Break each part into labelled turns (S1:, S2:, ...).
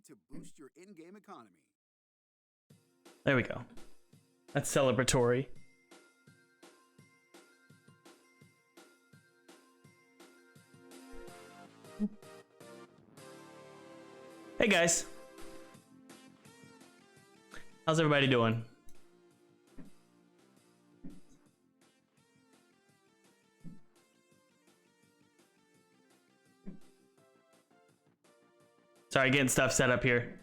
S1: to boost your in-game economy.
S2: There we go. That's celebratory. Hey guys. How's everybody doing? Sorry, getting stuff set up here.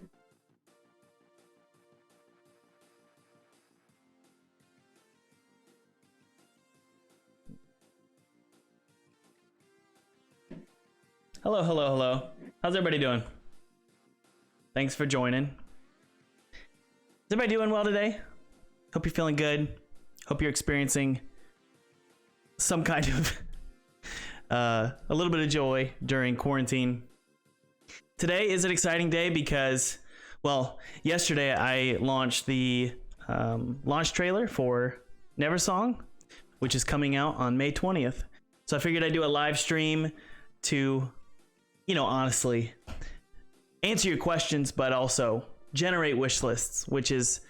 S2: Hello, hello, hello. How's everybody doing? Thanks for joining. Is everybody doing well today? Hope you're feeling good. Hope you're experiencing some kind of a little bit of joy during quarantine. Today is an exciting day because, well, yesterday I launched the launch trailer for Neversong, which is coming out on May 20th. So I figured I'd do a live stream to, you know, honestly answer your questions, but also generate wish lists, which is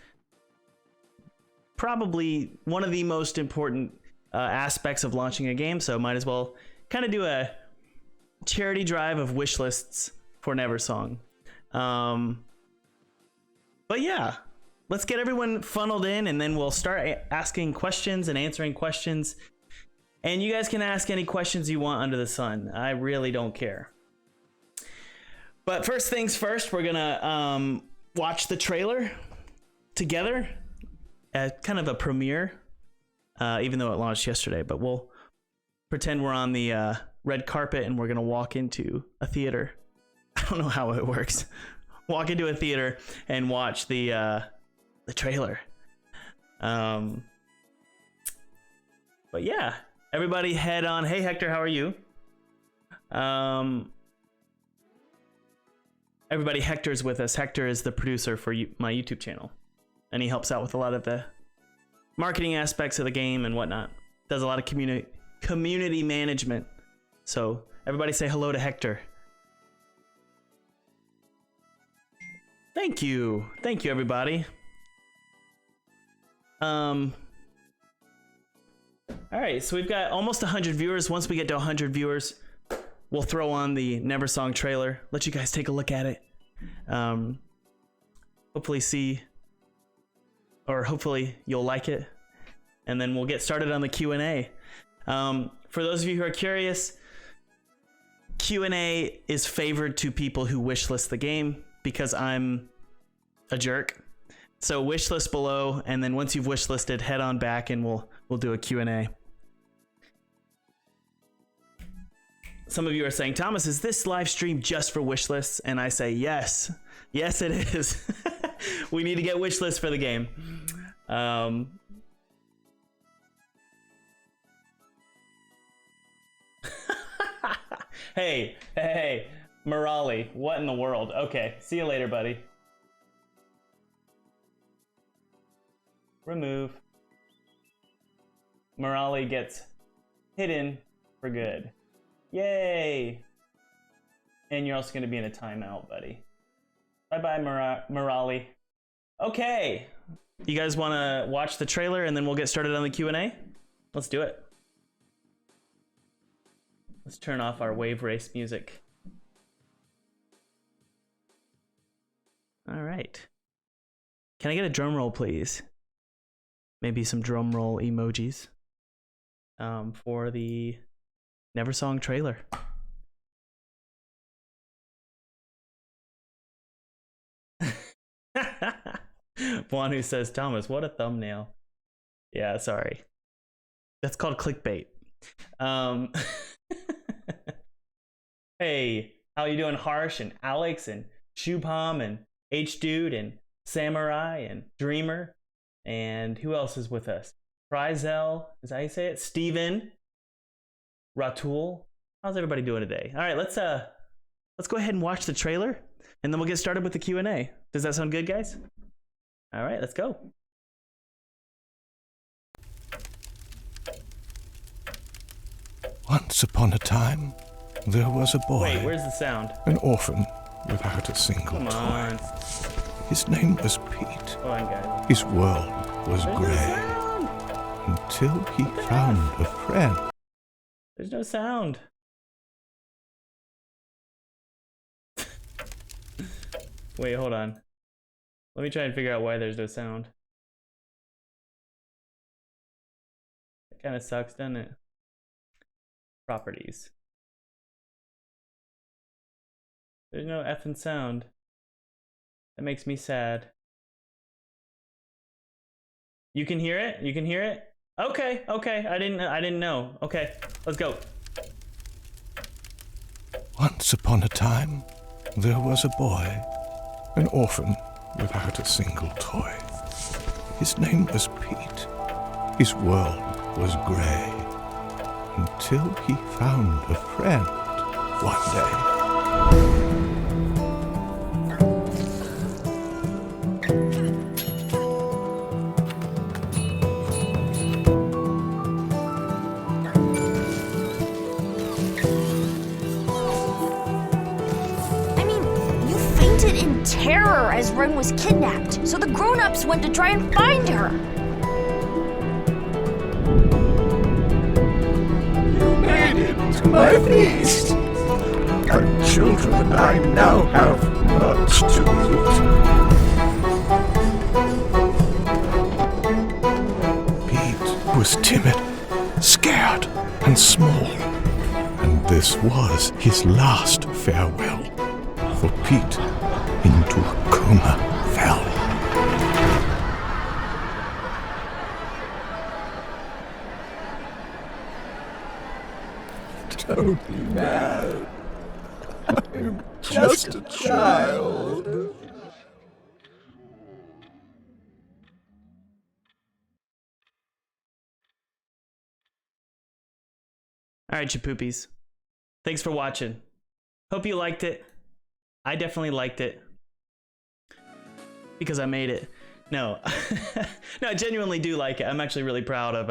S2: probably one of the most important aspects of launching a game. So might as well kind of do a charity drive of wish lists for Neversong. But yeah, let's get everyone funneled in and then we'll start asking questions and answering questions. And you guys can ask any questions you want under the sun. I really don't care. But first things first, we're gonna watch the trailer together at kind of a premiere, even though it launched yesterday, but we'll pretend we're on the red carpet and we're gonna walk into a theater. I don't know how it works. Walk into a theater and watch the trailer. But yeah, everybody head on. Hey Hector, how are you? Everybody, Hector's with us. Hector is the producer for my YouTube channel, and he helps out with a lot of the marketing aspects of the game and whatnot. Does a lot of community management. So everybody say hello to Hector. Thank you everybody. All right, so we've got almost 100 viewers. Once we get to 100 viewers, we'll throw on the Neversong trailer, let you guys take a look at it. Hopefully hopefully you'll like it, and then we'll get started on the Q&A. For those of you who are curious, Q&A is favored to people who wishlist the game because I'm a jerk. So wishlist below, and then once you've wishlisted, head on back and we'll do a Q&A. Some of you are saying, Thomas, is this live stream just for wish lists? And I say, yes. Yes, it is. We need to get wish lists for the game. Hey, Morali, what in the world? Okay, see you later, buddy. Remove. Morali gets hidden for good. Yay! And you're also going to be in a timeout, buddy. Bye-bye, Morali. Okay. You guys want to watch the trailer and then we'll get started on the Q&A? Let's do it. Let's turn off our wave race music. All right. Can I get a drum roll, please? Maybe some drum roll emojis for the Neversong trailer. Juan who says, Thomas, what a thumbnail. Yeah, sorry. That's called clickbait. Hey, how you doing, Harsh and Alex and Shubham and H-Dude and Samurai and Dreamer? And who else is with us? Frizel, is that how you say it? Steven. Ratul. How's everybody doing today? All right, let's go ahead and watch the trailer, and then we'll get started with the Q&A. Does that sound good, guys? All right, let's go.
S3: Once upon a time, there was a boy.
S2: Wait, where's the sound?
S3: An orphan without a single
S2: Come
S3: toy.
S2: on.
S3: His name was Pete.
S2: Hold on, guys.
S3: His world was
S2: There's no
S3: grey
S2: sound.
S3: until he found a friend.
S2: There's no sound. Wait, hold on. Let me try and figure out why there's no sound. That kind of sucks, doesn't it? Properties. There's no effing sound. That makes me sad. You can hear it? You can hear it? Okay, okay. I didn't know. Okay, let's go.
S3: Once upon a time, there was a boy, an orphan without a single toy. His name was Pete. His world was grey until he found a friend one day.
S4: Terror as Ren was kidnapped, so the grown-ups went to try and find her.
S3: You made it to my feast. Our children and I now have much to eat. Pete was timid, scared, and small. And this was his last farewell. For Pete into a coma fell. Don't be mad. I'm just a child.
S2: All right, you poopies. Thanks for watching. Hope you liked it. I definitely liked it. Because I made it. No. No, I genuinely do like it. I'm actually really proud of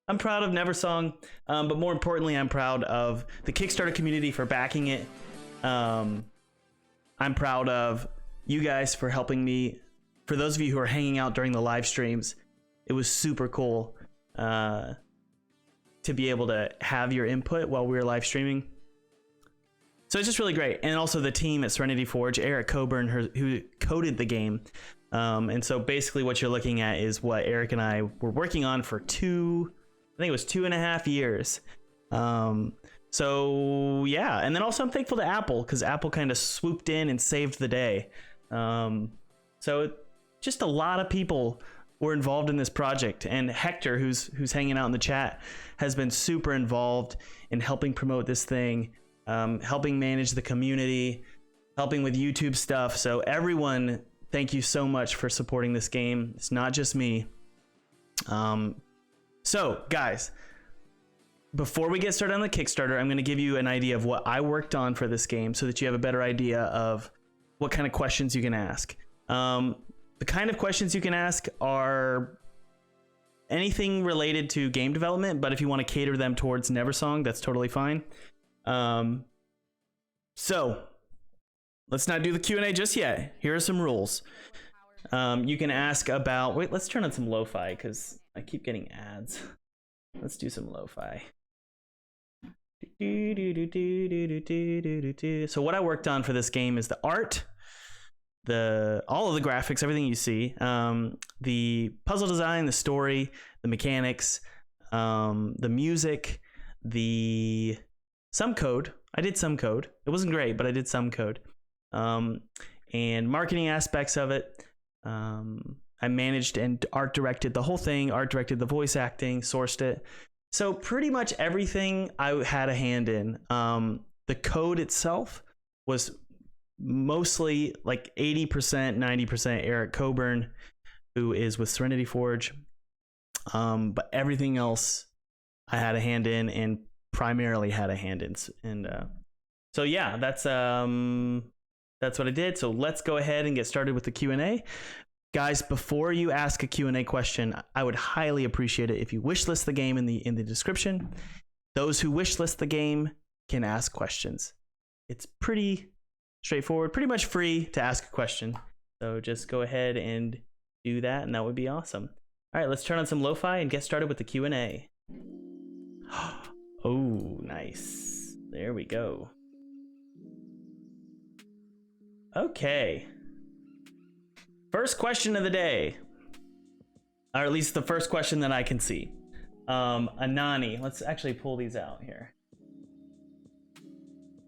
S2: Neversong, but more importantly, I'm proud of the Kickstarter community for backing it. I'm proud of you guys for helping me. For those of you who are hanging out during the live streams, it was super cool to be able to have your input while we were live streaming. So it's just really great. And also the team at Serenity Forge, Eric Coburn, who coded the game. And so basically what you're looking at is what Eric and I were working on for I think it was 2.5 years. So yeah, and then also I'm thankful to Apple, because Apple kind of swooped in and saved the day. So just a lot of people were involved in this project, and Hector, who's hanging out in the chat, has been super involved in helping promote this thing. Helping manage the community, helping with YouTube stuff. So everyone, thank you so much for supporting this game. It's not just me. So guys, before we get started on the Kickstarter, I'm going to give you an idea of what I worked on for this game so that you have a better idea of what kind of questions you can ask. The kind of questions you can ask are anything related to game development, but if you want to cater them towards Neversong, that's totally fine. So let's not do the Q&A just yet. Here are some rules. You can ask about, wait, let's turn on some lo-fi because I keep getting ads. Let's do some lo-fi. So what I worked on for this game is the art, all of the graphics, everything you see, the puzzle design, the story, the mechanics, the music, some code. I did some code. It wasn't great, but I did some code. And marketing aspects of it. I managed and art directed the whole thing, art directed the voice acting, sourced it. So pretty much everything I had a hand in. The code itself was mostly like 80%, 90% Eric Coburn, who is with Serenity Forge. But everything else I had a hand in, and primarily had a hand in. And so yeah, that's what I did. So let's go ahead and get started with the Q&A. Guys, before you ask a Q&A question, I would highly appreciate it if you wishlist the game in the description. Those who wishlist the game can ask questions. It's pretty straightforward, pretty much free to ask a question. So just go ahead and do that, and that would be awesome. All right, let's turn on some lo-fi and get started with the Q&A. Oh, nice. There we go. Okay. First question of the day. Or at least the first question that I can see. Anani. Let's actually pull these out here.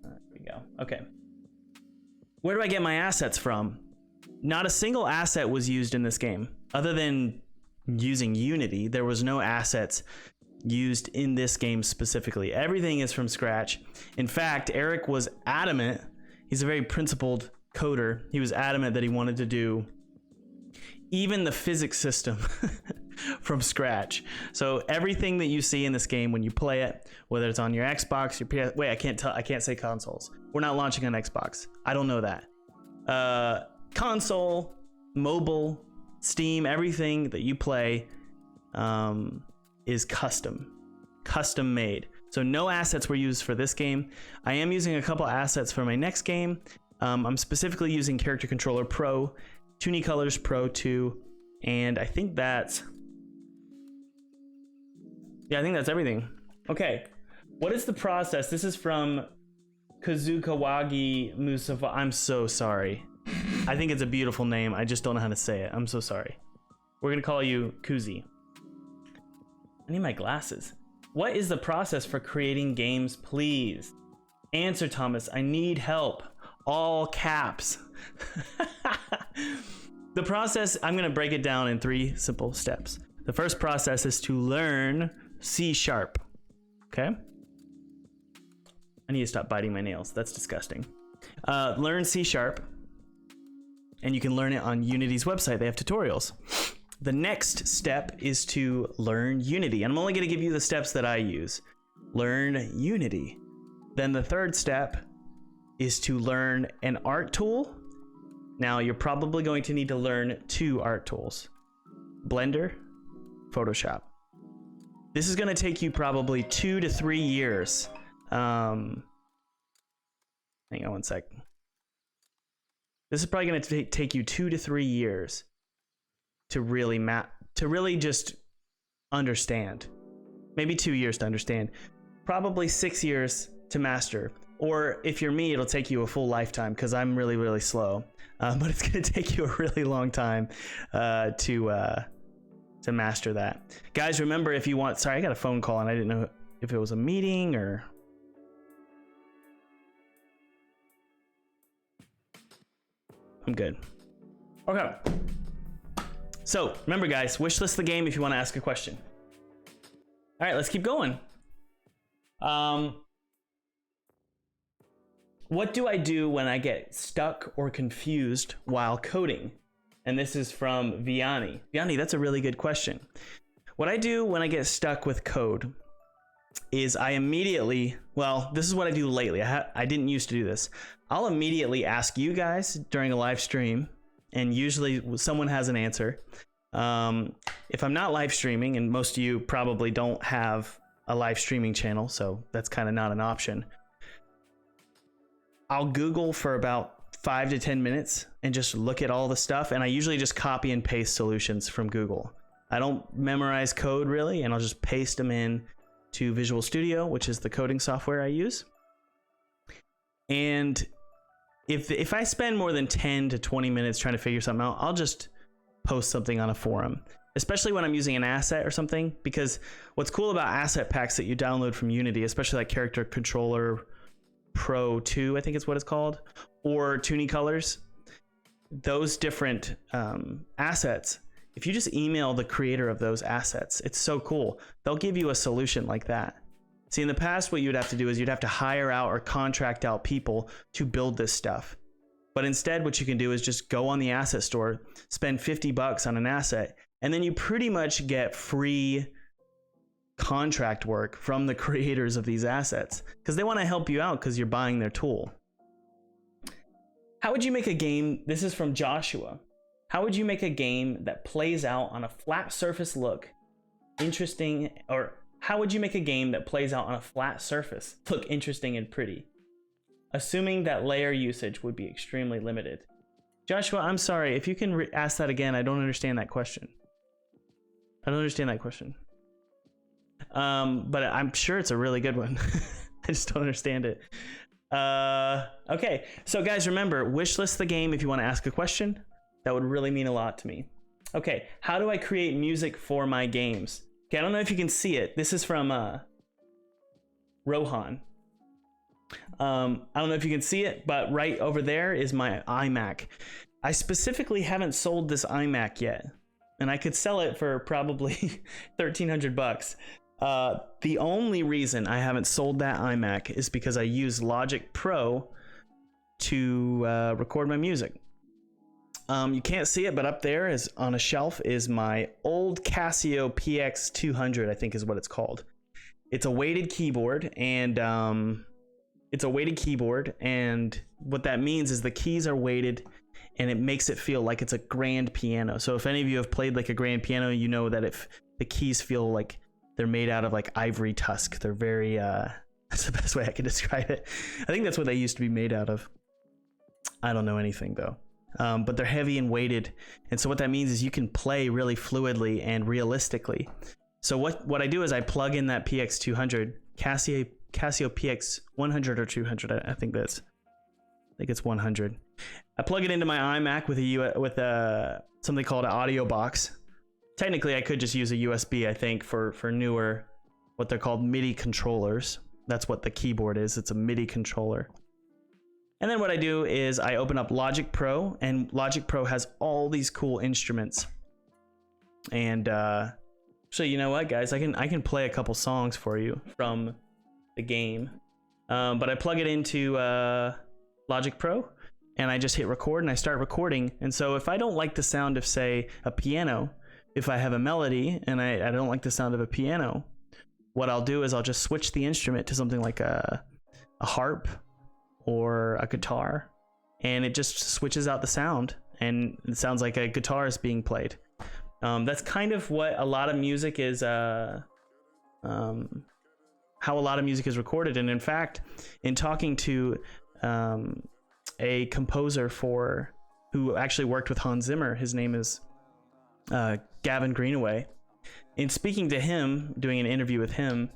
S2: There we go. Okay. Where do I get my assets from? Not a single asset was used in this game. Other than using Unity, there was no assets used in this game specifically. Everything is from scratch. In fact, Eric was adamant, he's a very principled coder, he was adamant that he wanted to do even the physics system from scratch. So everything that you see in this game when you play it, whether it's on your Xbox, your PS, wait, I can't say consoles. We're not launching on Xbox. I don't know that. Console, mobile, Steam, everything that you play is custom made. So no assets were used for this game. I am using a couple assets for my next game. I'm specifically using Character Controller Pro, Toonie Colors Pro 2, and I think that's everything. Okay, what is the process? This is from Kazukawagi Musafa. I'm so sorry. I think it's a beautiful name. I just don't know how to say it. I'm so sorry. We're gonna call you Kuzi. I need my glasses. What is the process for creating games, please? Answer, Thomas. I need help. All caps. The process, I'm gonna break it down in 3 simple steps. The first process is to learn C#. Okay? I need to stop biting my nails. That's disgusting. Learn C#, and you can learn it on Unity's website. They have tutorials. The next step is to learn Unity, and I'm only going to give you the steps that I use. Learn Unity. Then the third step is to learn an art tool. Now you're probably going to need to learn 2 art tools: Blender, Photoshop. This is going to take you probably 2 to 3 years. Hang on one sec. This is probably going to take you 2 to 3 years to really just understand. Maybe 2 years to understand. Probably 6 years to master. Or if you're me, it'll take you a full lifetime because I'm really, really slow. But it's going to take you a really long time to master that. Guys, remember, if you want... Sorry, I got a phone call and I didn't know if it was a meeting or... I'm good. Okay. So remember, guys, wishlist the game if you want to ask a question. All right, let's keep going. What do I do when I get stuck or confused while coding? And this is from Vianney. Vianney, that's a really good question. What I do when I get stuck with code is I immediately, well, this is what I do lately. I didn't used to do this. I'll immediately ask you guys during a live stream, and usually someone has an answer. If I'm not live streaming, and most of you probably don't have a live streaming channel, so that's kind of not an option, I'll Google for about 5 to 10 minutes and just look at all the stuff, and I usually just copy and paste solutions from Google. I don't memorize code really, and I'll just paste them in to Visual Studio, which is the coding software I use. And if I spend more than 10 to 20 minutes trying to figure something out, I'll just post something on a forum, especially when I'm using an asset or something, because what's cool about asset packs that you download from Unity, especially like Character Controller Pro 2, I think is what it's called, or Toonie Colors, those different assets, if you just email the creator of those assets, it's so cool. They'll give you a solution like that. See, in the past, what you'd have to do is you'd have to hire out or contract out people to build this stuff. But instead, what you can do is just go on the asset store, spend $50 on an asset, and then you pretty much get free contract work from the creators of these assets because they want to help you out because you're buying their tool. How would you make a game? This is from Joshua. How would you make a game that plays out on a flat surface look interesting, or how would you make a game that plays out on a flat surface look interesting and pretty? assuming that layer usage would be extremely limited. Joshua, I'm sorry, if you can ask that again. I don't understand that question. But I'm sure it's a really good one. I just don't understand it. Okay, so guys, remember, wishlist the game if you want to ask a question. That would really mean a lot to me. Okay, how do I create music for my games? Okay, I don't know if you can see it. This is from Rohan. I don't know if you can see it, but right over there is my iMac. I specifically haven't sold this iMac yet, and I could sell it for probably $1,300. The only reason I haven't sold that iMac is because I use Logic Pro to record my music. You can't see it, but up there is on a shelf is my old Casio PX200, I think is what it's called. It's a weighted keyboard, and what that means is the keys are weighted, and it makes it feel like it's a grand piano. So if any of you have played like a grand piano, you know that if the keys feel like they're made out of like ivory tusk, they're very that's the best way I can describe it. I think that's what they used to be made out of. I don't know anything though. But they're heavy and weighted, and so what that means is you can play really fluidly and realistically. So what I do is I plug in that PX200, Casio PX 100 or 200. I think it's 100. I plug it into my iMac with something called an audio box. Technically, I could just use a USB, I think, for newer, what they're called MIDI controllers. That's what the keyboard is. It's a MIDI controller. And then what I do is I open up Logic Pro, and Logic Pro has all these cool instruments. And so you know what, guys, I can play a couple songs for you from the game. But I plug it into Logic Pro, and I just hit record, and I start recording. And so if I don't like the sound of, say, a piano, if I have a melody and I don't like the sound of a piano, what I'll do is I'll just switch the instrument to something like a harp or a guitar, and it just switches out the sound, and it sounds like a guitar is being played. That's kind of what a lot of music is, how a lot of music is recorded. And in fact, in talking to a composer who actually worked with Hans Zimmer, his name is Gavin Greenaway. In speaking to him, doing an interview with him,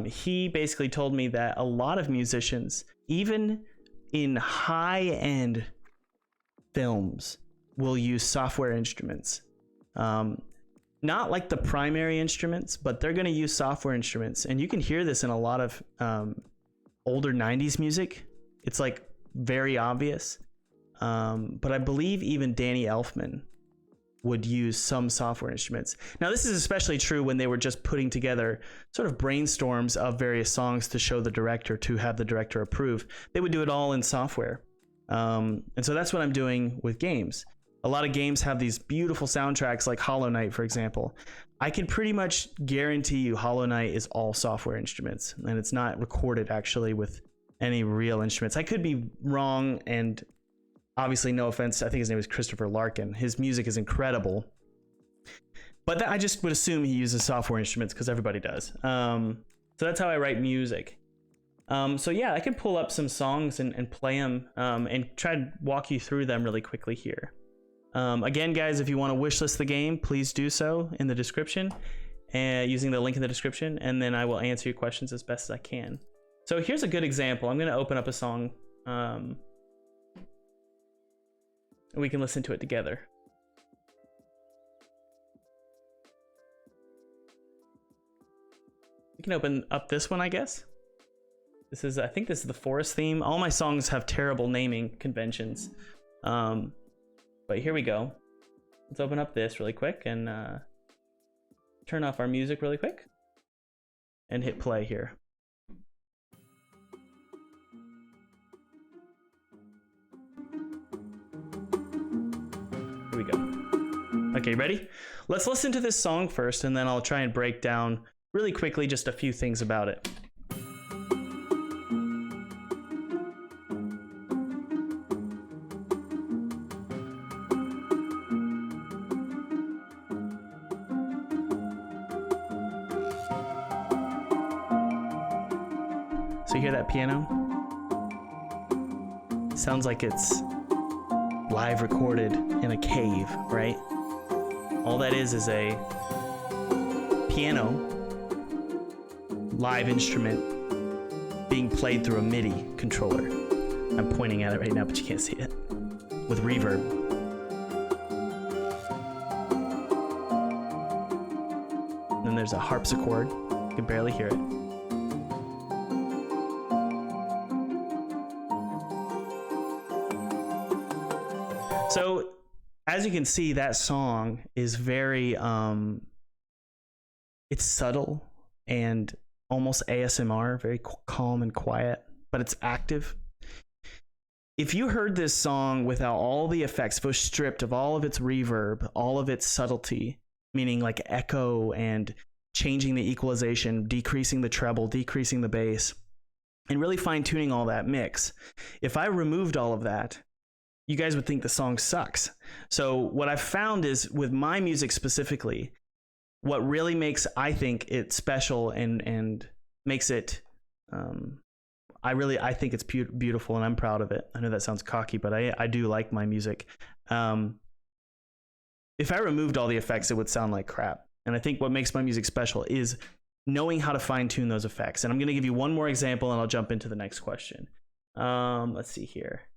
S2: he basically told me that a lot of musicians, even in high-end films, will use software instruments. Not like the primary instruments, but they're going to use software instruments. And you can hear this in a lot of older 90s music. It's like very obvious. But I believe even Danny Elfman would use some software instruments. Now, this is especially true when they were just putting together sort of brainstorms of various songs to show the director, to have the director approve. They would do it all in software. And so that's what I'm doing with games. A lot of games have these beautiful soundtracks, like Hollow Knight, for example. I can pretty much guarantee you Hollow Knight is all software instruments, and it's not recorded actually with any real instruments. I could be wrong, and obviously, no offense, I think his name is Christopher Larkin. His music is incredible. But I just would assume he uses software instruments because everybody does. So that's how I write music. So yeah, I can pull up some songs and play them and try to walk you through them really quickly here. Again, guys, if you want to wishlist the game, please do so in the description, using the link in the description, and then I will answer your questions as best as I can. So here's a good example. I'm going to open up a song. And we can listen to it together. We can open up this one, I guess. I think this is the forest theme. All my songs have terrible naming conventions. But here we go. Let's open up this really quick and turn off our music really quick and hit play here. Here we go. Okay, ready? Let's listen to this song first, and then I'll try and break down really quickly just a few things about it. So you hear that piano? Sounds like it's live recorded in a cave, right? All that is a piano, live instrument being played through a MIDI controller. I'm pointing at it right now, but you can't see it. With reverb. And then there's a harpsichord. You can barely hear it. So, as you can see, that song is very, it's subtle and almost ASMR, very calm and quiet, but it's active. If you heard this song without all the effects, if it was stripped of all of its reverb, all of its subtlety, meaning like echo and changing the equalization, decreasing the treble, decreasing the bass, and really fine-tuning all that mix, if I removed all of that, you guys would think the song sucks. So what I've found is with my music specifically, what really makes, I think, it special and makes it, I think it's beautiful and I'm proud of it. I know that sounds cocky, but I do like my music. If I removed all the effects, it would sound like crap. And I think what makes my music special is knowing how to fine tune those effects. And I'm going to give you one more example and I'll jump into the next question. Let's see here.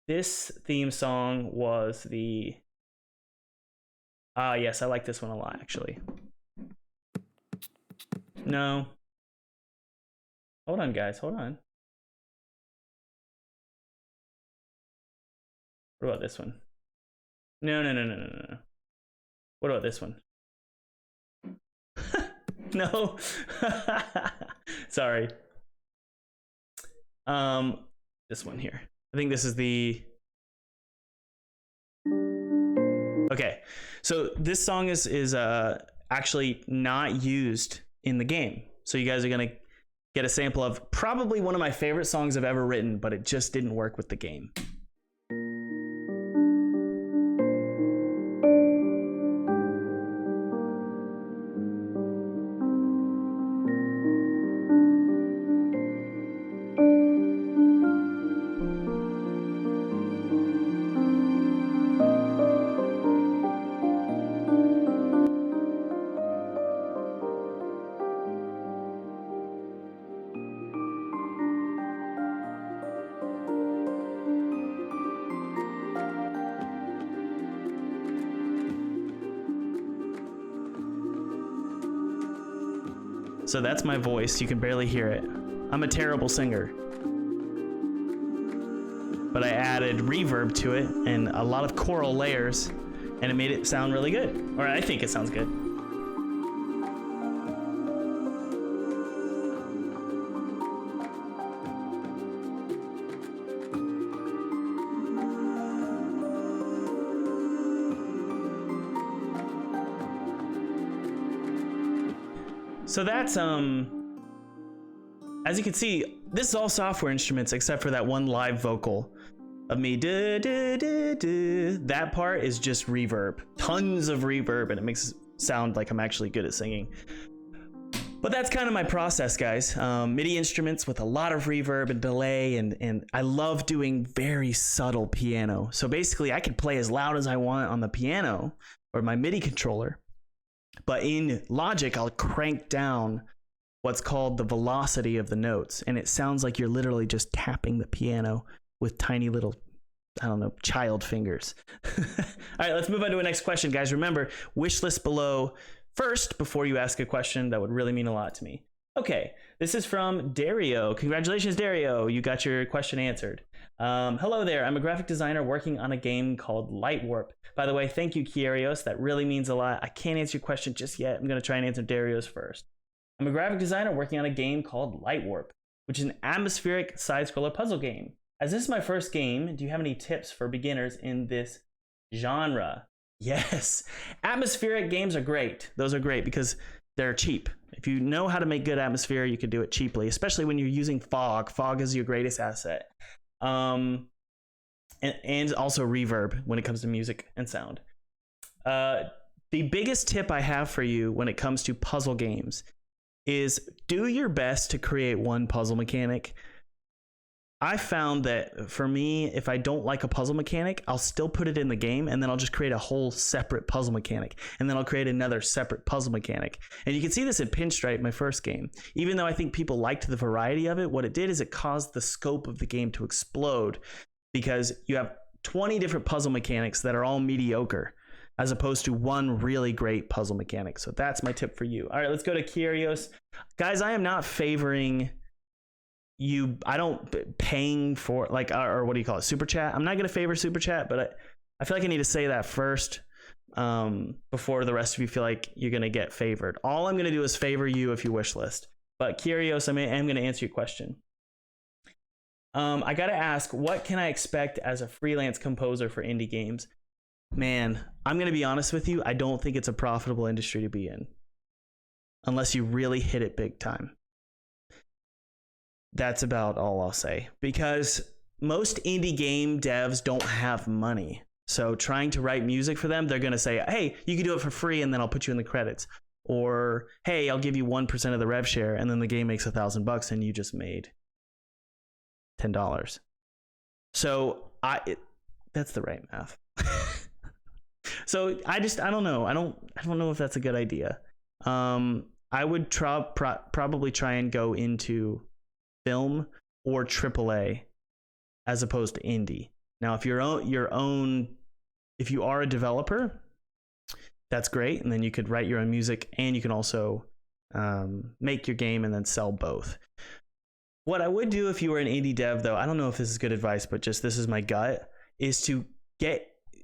S2: This theme song was the... yes, I like this one a lot, actually. No. Hold on, guys, hold on. What about this one? No. What about this one? No. Sorry. This one here. I think this is the... Okay, so this song is actually not used in the game. So you guys are gonna get a sample of probably one of my favorite songs I've ever written, but it just didn't work with the game. So that's my voice. You can barely hear it. I'm a terrible singer. But I added reverb to it and a lot of choral layers, and it made it sound really good. Or I think it sounds good. So that's, as you can see, this is all software instruments except for that one live vocal of me. That part is just reverb, tons of reverb, and it makes it sound like I'm actually good at singing. But that's kind of my process, guys. MIDI instruments with a lot of reverb and delay, and I love doing very subtle piano. So basically I can play as loud as I want on the piano or my MIDI controller. But in Logic, I'll crank down what's called the velocity of the notes. And it sounds like you're literally just tapping the piano with tiny little, I don't know, child fingers. All right, let's move on to the next question, guys. Remember, wish list below first before you ask a question. That would really mean a lot to me. Okay, this is from Dario. Congratulations, Dario. You got your question answered. Hello there. I'm a graphic designer working on a game called Light Warp. By the way, thank you, Kierios. That really means a lot. I can't answer your question just yet. I'm going to try and answer Dario's first. I'm a graphic designer working on a game called Light Warp, which is an atmospheric side-scroller puzzle game. As this is my first game, do you have any tips for beginners in this genre? Yes. Atmospheric games are great. Those are great because they're cheap. If you know how to make good atmosphere, you can do it cheaply, especially when you're using fog. Fog is your greatest asset. And also reverb when it comes to music and sound. The biggest tip I have for you when it comes to puzzle games is do your best to create one puzzle mechanic I found that for me, if I don't like a puzzle mechanic, I'll still put it in the game, and then I'll just create a whole separate puzzle mechanic, and then I'll create another separate puzzle mechanic. And you can see this in Pinstripe, my first game. Even though I think people liked the variety of it, what it did is it caused the scope of the game to explode, because you have 20 different puzzle mechanics that are all mediocre, as opposed to one really great puzzle mechanic. So that's my tip for you. All right, let's go to Kyrios. Guys, I am not favoring you. I don't paying for, like, or what do you call it, super chat. I'm not going to favor super chat, but I feel like I need to say that first before the rest of you feel like you're going to get favored. All I'm going to do is favor you if you wish list. But Kyrios, I'm going to answer your question. I got to ask, what can I expect as a freelance composer for indie games? Man, I'm going to be honest with you. I don't think it's a profitable industry to be in unless you really hit it big time. That's about all I'll say, because most indie game devs don't have money. So trying to write music for them, they're going to say, hey, you can do it for free and then I'll put you in the credits. Or, hey, I'll give you 1% of the rev share, and then the game makes $1,000 and you just made $10. So that's the right math. So I don't know. I don't know if that's a good idea. I would probably try and go into film or AAA as opposed to indie. Now, if if you are a developer, that's great, and then you could write your own music, and you can also make your game and then sell both. What I would do if you were an indie dev, though, I don't know if this is good advice, but just this is my gut, is to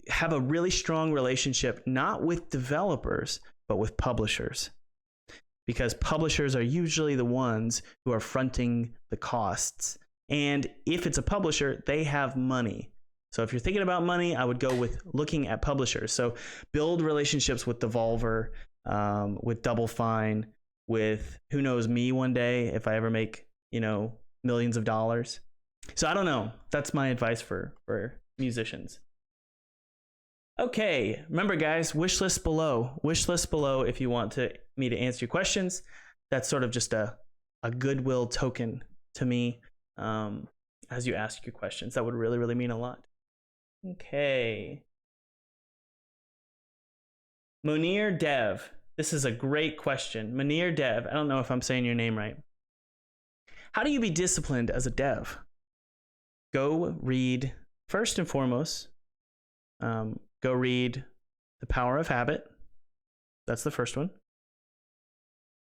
S2: have a really strong relationship, not with developers, but with publishers. Because publishers are usually the ones who are fronting the costs. And if it's a publisher, they have money. So if you're thinking about money, I would go with looking at publishers. So build relationships with Devolver, with Double Fine, with who knows me one day if I ever make, millions of dollars. So I don't know. That's my advice for musicians. Okay, remember guys, wish list below. Wish list below if you want me to answer your questions. That's sort of just a goodwill token to me as you ask your questions. That would really, really mean a lot. Okay. Munir Dev. This is a great question. Munir Dev. I don't know if I'm saying your name right. How do you be disciplined as a dev? Go read, first and foremost, go read The Power of Habit. That's the first one.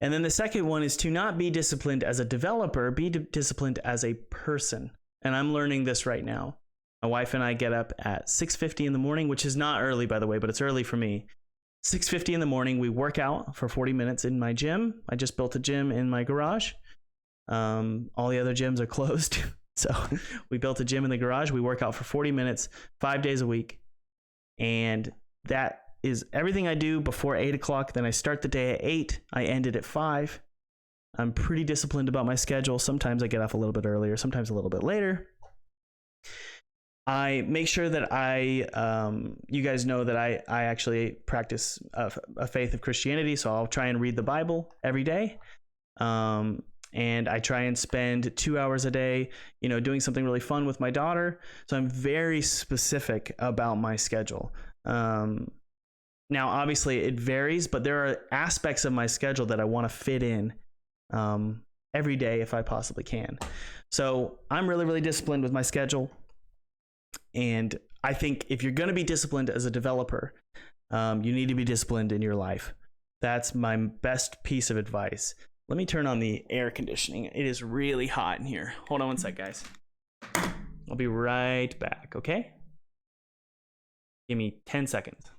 S2: And then the second one is to not be disciplined as a developer, be disciplined as a person. And I'm learning this right now. My wife and I get up at 6:50 in the morning, which is not early, by the way, but it's early for me. 6:50 in the morning, we work out for 40 minutes in my gym. I just built a gym in my garage. All the other gyms are closed. So we built a gym in the garage. We work out for 40 minutes, 5 days a week. And that is everything I do before 8 o'clock. Then I start the day at 8. I end it at 5. I'm pretty disciplined about my schedule. Sometimes I get off a little bit earlier, sometimes a little bit later. I make sure that you guys know that I actually practice a faith of Christianity. So I'll try and read the Bible every day. And I try and spend 2 hours a day, doing something really fun with my daughter. So I'm very specific about my schedule. Now, obviously it varies, but there are aspects of my schedule that I want to fit in every day if I possibly can. So I'm really, really disciplined with my schedule. And I think if you're going to be disciplined as a developer, you need to be disciplined in your life. That's my best piece of advice. Let me turn on the air conditioning. It is really hot in here. Hold on one sec, guys. I'll be right back, okay? Give me 10 seconds.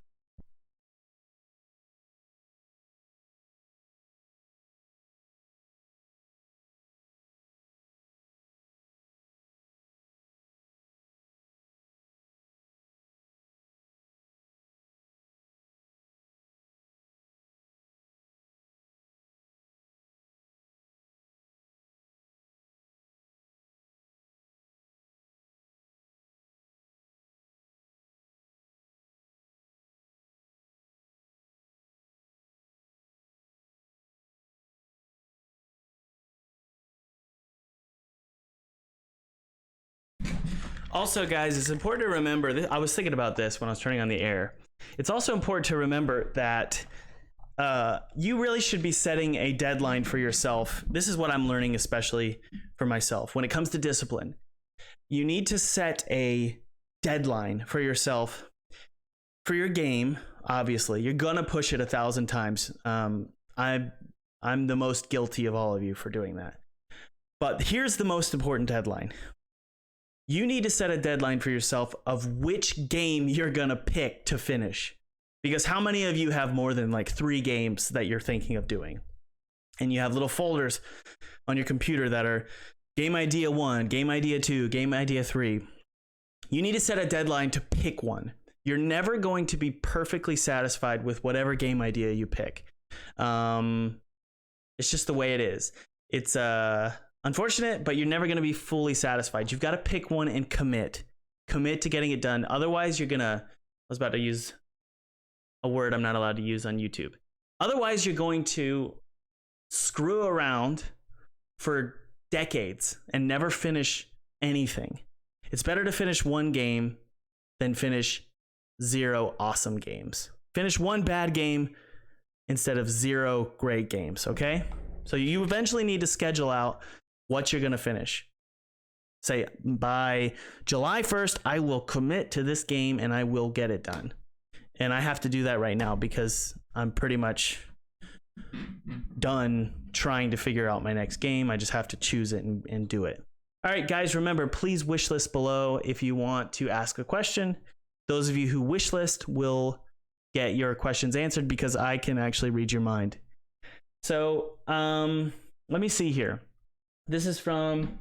S2: Also, guys, it's important to remember, I was thinking about this when I was turning on the air. It's also important to remember that you really should be setting a deadline for yourself. This is what I'm learning, especially for myself. When it comes to discipline, you need to set a deadline for yourself for your game. Obviously, you're gonna push it 1,000 times. I'm the most guilty of all of you for doing that. But here's the most important deadline. You need to set a deadline for yourself of which game you're gonna pick to finish. Because how many of you have more than like 3 games that you're thinking of doing? And you have little folders on your computer that are game idea 1, game idea 2, game idea 3. You need to set a deadline to pick one. You're never going to be perfectly satisfied with whatever game idea you pick. It's just the way it is. It's unfortunate, but you're never going to be fully satisfied. You've got to pick one and commit to getting it done. Otherwise, you're gonna, I was about to use a word I'm not allowed to use on YouTube. Otherwise, you're going to screw around for decades and never finish anything. It's better to finish one game than finish 0 awesome games. Finish one bad game instead of 0 great games, okay? So you eventually need to schedule out what you're going to finish. Say, by July 1st, I will commit to this game and I will get it done. And I have to do that right now because I'm pretty much done trying to figure out my next game. I just have to choose it and do it. All right, guys, remember, please wishlist below if you want to ask a question. Those of you who wishlist will get your questions answered because I can actually read your mind. So let me see here. This is from...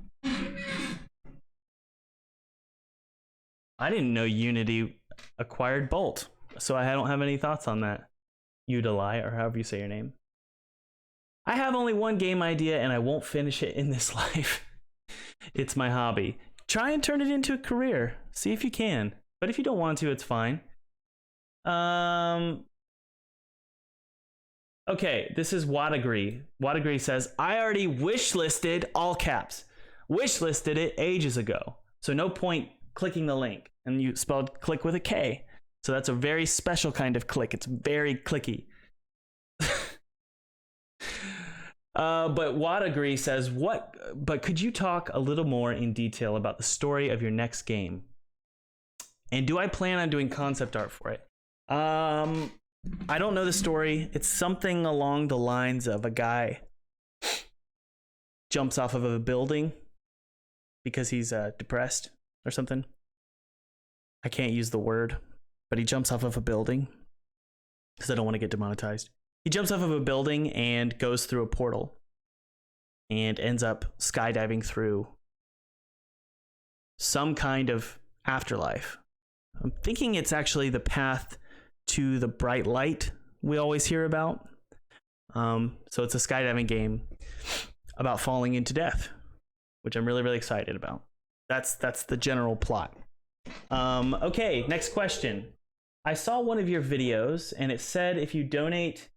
S2: I didn't know Unity acquired Bolt, so I don't have any thoughts on that. Udali, or however you say your name. I have only one game idea and I won't finish it in this life. It's my hobby. Try and turn it into a career. See if you can. But if you don't want to, it's fine. Okay, this is Wadagree. Wadagree says, I already wishlisted, all caps, wishlisted it ages ago. So no point clicking the link. And you spelled click with a K. So that's a very special kind of click. It's very clicky. But Wadagree says, but could you talk a little more in detail about the story of your next game? And do I plan on doing concept art for it? I don't know the story. It's something along the lines of a guy jumps off of a building because he's depressed or something. I can't use the word, but he jumps off of a building because I don't want to get demonetized. He jumps off of a building and goes through a portal and ends up skydiving through some kind of afterlife. I'm thinking it's actually the path to the bright light we always hear about. So it's a skydiving game about falling into death, which I'm really, really excited about. That's the general plot. Okay, next question. I saw one of your videos and it said if you donate...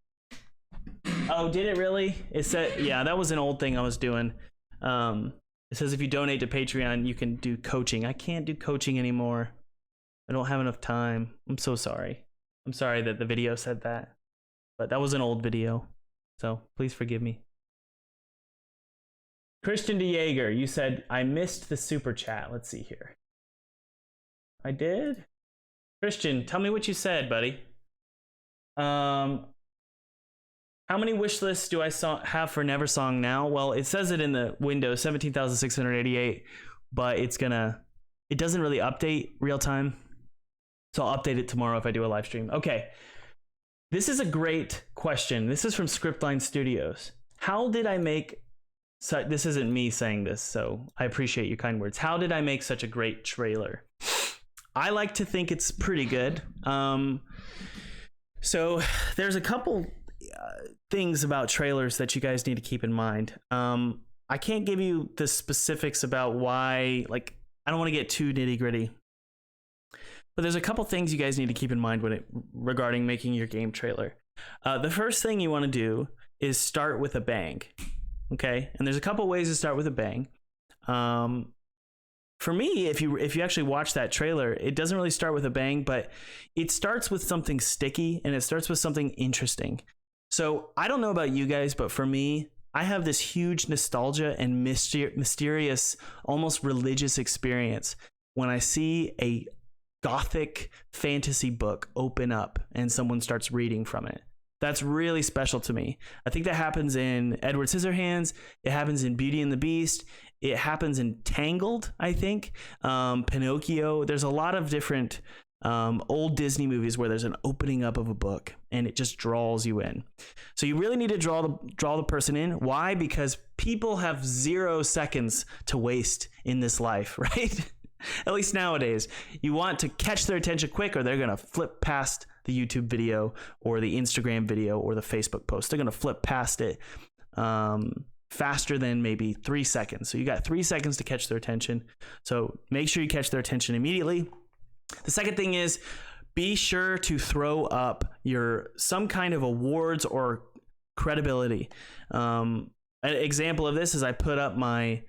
S2: Oh, did it really? It said, yeah, that was an old thing I was doing. It says if you donate to Patreon, you can do coaching. I can't do coaching anymore. I don't have enough time. I'm so sorry. I'm sorry that the video said that. But that was an old video. So please forgive me. Christian DeJager, you said, I missed the super chat. Let's see here. I did? Christian, tell me what you said, buddy. How many wish lists do I have for Neversong now? Well, it says it in the window, 17,688, but it doesn't really update real time. So I'll update it tomorrow if I do a live stream. Okay. This is a great question. This is from Scriptline Studios. How did I make this isn't me saying this, so I appreciate your kind words. How did I make such a great trailer? I like to think it's pretty good. So there's a couple things about trailers that you guys need to keep in mind. I can't give you the specifics about why, like, I don't want to get too nitty gritty, but there's a couple things you guys need to keep in mind regarding making your game trailer. The first thing you want to do is start with a bang. Okay. And there's a couple ways to start with a bang. for me, if you actually watch that trailer, it doesn't really start with a bang, but it starts with something sticky and it starts with something interesting. So I don't know about you guys, but for me, I have this huge nostalgia and mysterious, almost religious experience when I see a gothic fantasy book open up and someone starts reading from it. That's really special to me. I think that happens in Edward Scissorhands. It happens in Beauty and the Beast. It happens in Tangled, I think. Pinocchio. There's a lot of different old Disney movies where there's an opening up of a book and it just draws you in. So you really need to draw the person in. Why? Because people have 0 seconds to waste in this life, right? At least nowadays. You want to catch their attention quick or they're going to flip past the YouTube video or the Instagram video or the Facebook post. They're going to flip past it faster than maybe 3 seconds. So you got 3 seconds to catch their attention. So make sure you catch their attention immediately. The second thing is be sure to throw up some kind of awards or credibility. An example of this is I put up my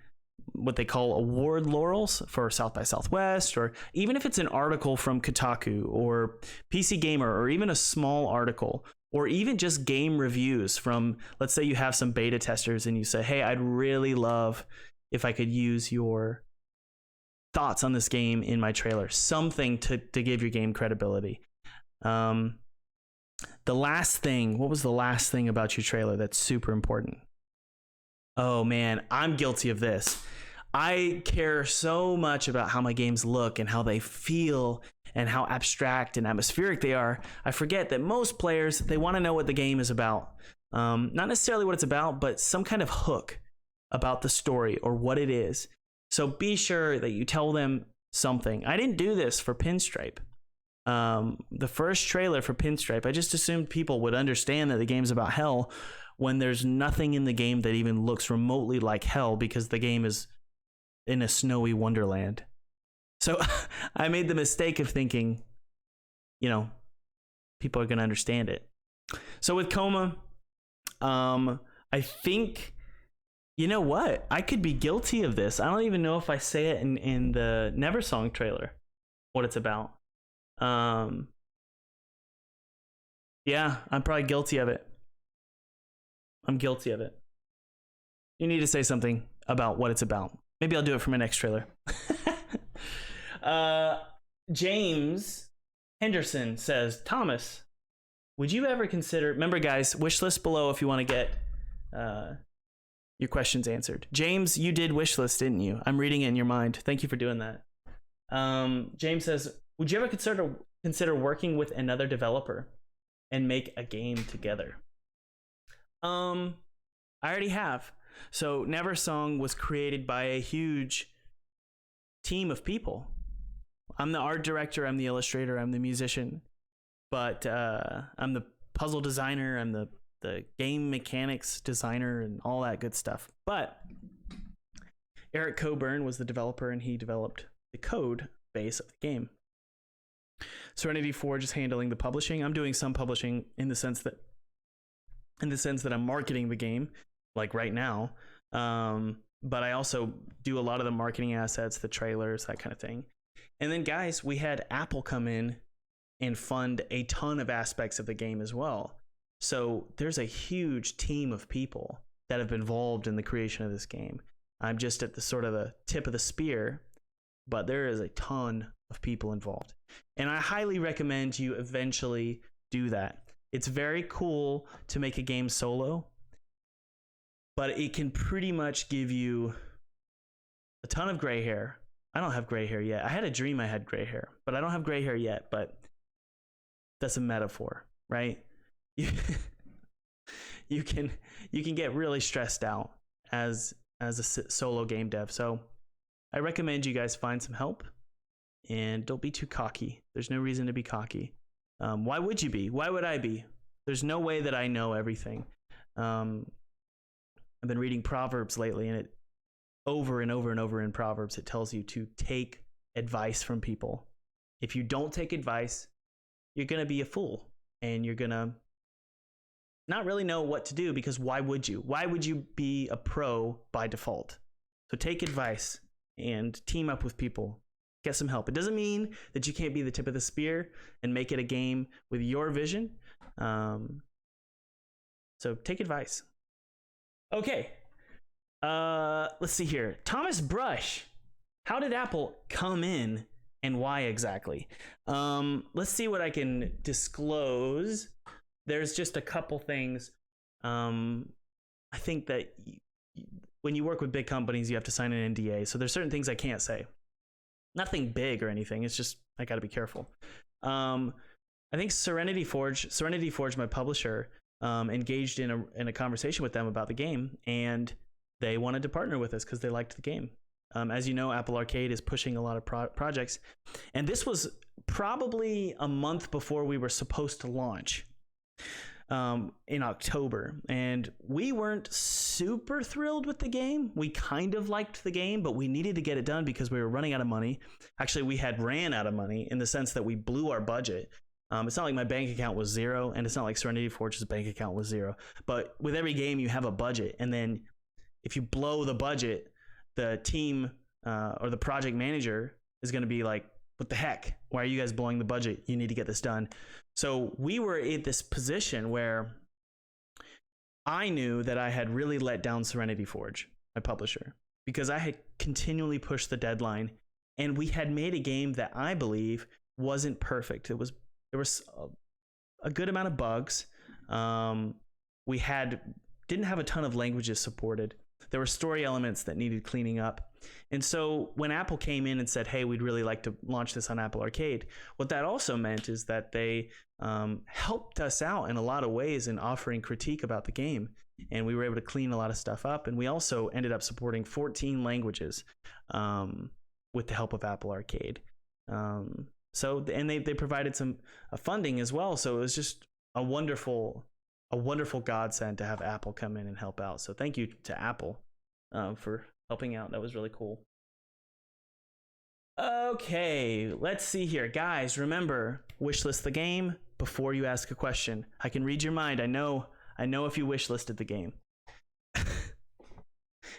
S2: what they call award laurels for South by Southwest, or even if it's an article from Kotaku or PC Gamer, or even a small article, or even just game reviews from, let's say you have some beta testers and you say, hey, I'd really love if I could use your thoughts on this game in my trailer, something to give your game credibility. What was the last thing about your trailer that's super important? Oh man, I'm guilty of this. I care so much about how my games look and how they feel and how abstract and atmospheric they are. I forget that most players, they want to know what the game is about. Not necessarily what it's about, but some kind of hook about the story or what it is. So be sure that you tell them something. I didn't do this for Pinstripe. The first trailer for Pinstripe, I just assumed people would understand that the game's about hell when there's nothing in the game that even looks remotely like hell because the game is in a snowy wonderland. So I made the mistake of thinking, people are going to understand it. So with Coma, I think, you know what? I could be guilty of this. I don't even know if I say it in the Neversong trailer, what it's about. Yeah, I'm probably guilty of it. I'm guilty of it. You need to say something about what it's about. Maybe I'll do it for my next trailer. James Henderson says, Thomas, would you ever consider... Remember, guys, wish list below if you want to get your questions answered. James, you did wish list, didn't you? I'm reading it in your mind. Thank you for doing that. James says, would you ever consider working with another developer and make a game together? I already have. So Neversong was created by a huge team of people. I'm the art director, I'm the illustrator, I'm the musician, but I'm the puzzle designer, I'm the game mechanics designer and all that good stuff. But Eric Coburn was the developer and he developed the code base of the game. Serenity Forge is handling the publishing. I'm doing some publishing in the sense that I'm marketing the game, like right now. But I also do a lot of the marketing assets, the trailers, that kind of thing. And then, guys, we had Apple come in and fund a ton of aspects of the game as well. So there's a huge team of people that have been involved in the creation of this game. I'm just at the sort of the tip of the spear, but there is a ton of people involved. And I highly recommend you eventually do that. It's very cool to make a game solo, but it can pretty much give you a ton of gray hair. I don't have gray hair yet. I had a dream I had gray hair, but I don't have gray hair yet, but that's a metaphor, right? You can get really stressed out as a solo game dev. So I recommend you guys find some help and don't be too cocky. There's no reason to be cocky. Why would you be? Why would I be? There's no way that I know everything. I've been reading Proverbs lately, and it over and over and over in Proverbs, it tells you to take advice from people. If you don't take advice, you're going to be a fool and you're going to not really know what to do, because why would you? Why would you be a pro by default? So take advice and team up with people. Get some help. It doesn't mean that you can't be the tip of the spear and make it a game with your vision. So take advice. Okay. Let's see here. Thomas Brush. How did Apple come in and why exactly? Let's see what I can disclose. There's just a couple things. I think that when you work with big companies, you have to sign an NDA. So there's certain things I can't say. Nothing big or anything. It's just I got to be careful. I think Serenity Forge, my publisher, engaged in a conversation with them about the game, and they wanted to partner with us because they liked the game. As you know, Apple Arcade is pushing a lot of projects, and this was probably a month before we were supposed to launch in October, and we weren't super thrilled with the game. We kind of liked the game, but we needed to get it done because we were running out of money. Actually, we had ran out of money in the sense that we blew our budget. It's not like my bank account was zero, and it's not like Serenity Forge's bank account was zero. But with every game, you have a budget, and then if you blow the budget, the team or the project manager is going to be like, what the heck? Why are you guys blowing the budget? You need to get this done. So we were in this position where I knew that I had really let down Serenity Forge, my publisher, because I had continually pushed the deadline, and we had made a game that I believe wasn't perfect. There was a good amount of bugs. We didn't have a ton of languages supported. There were story elements that needed cleaning up. And so when Apple came in and said, hey, we'd really like to launch this on Apple Arcade, what that also meant is that they helped us out in a lot of ways in offering critique about the game. And we were able to clean a lot of stuff up. And we also ended up supporting 14 languages with the help of Apple Arcade. And they provided some funding as well. So it was just a wonderful godsend to have Apple come in and help out. So thank you to Apple for helping out. That was really cool. Okay, let's see here. Guys, remember, wishlist the game before you ask a question. I can read your mind. I know if you wishlisted the game.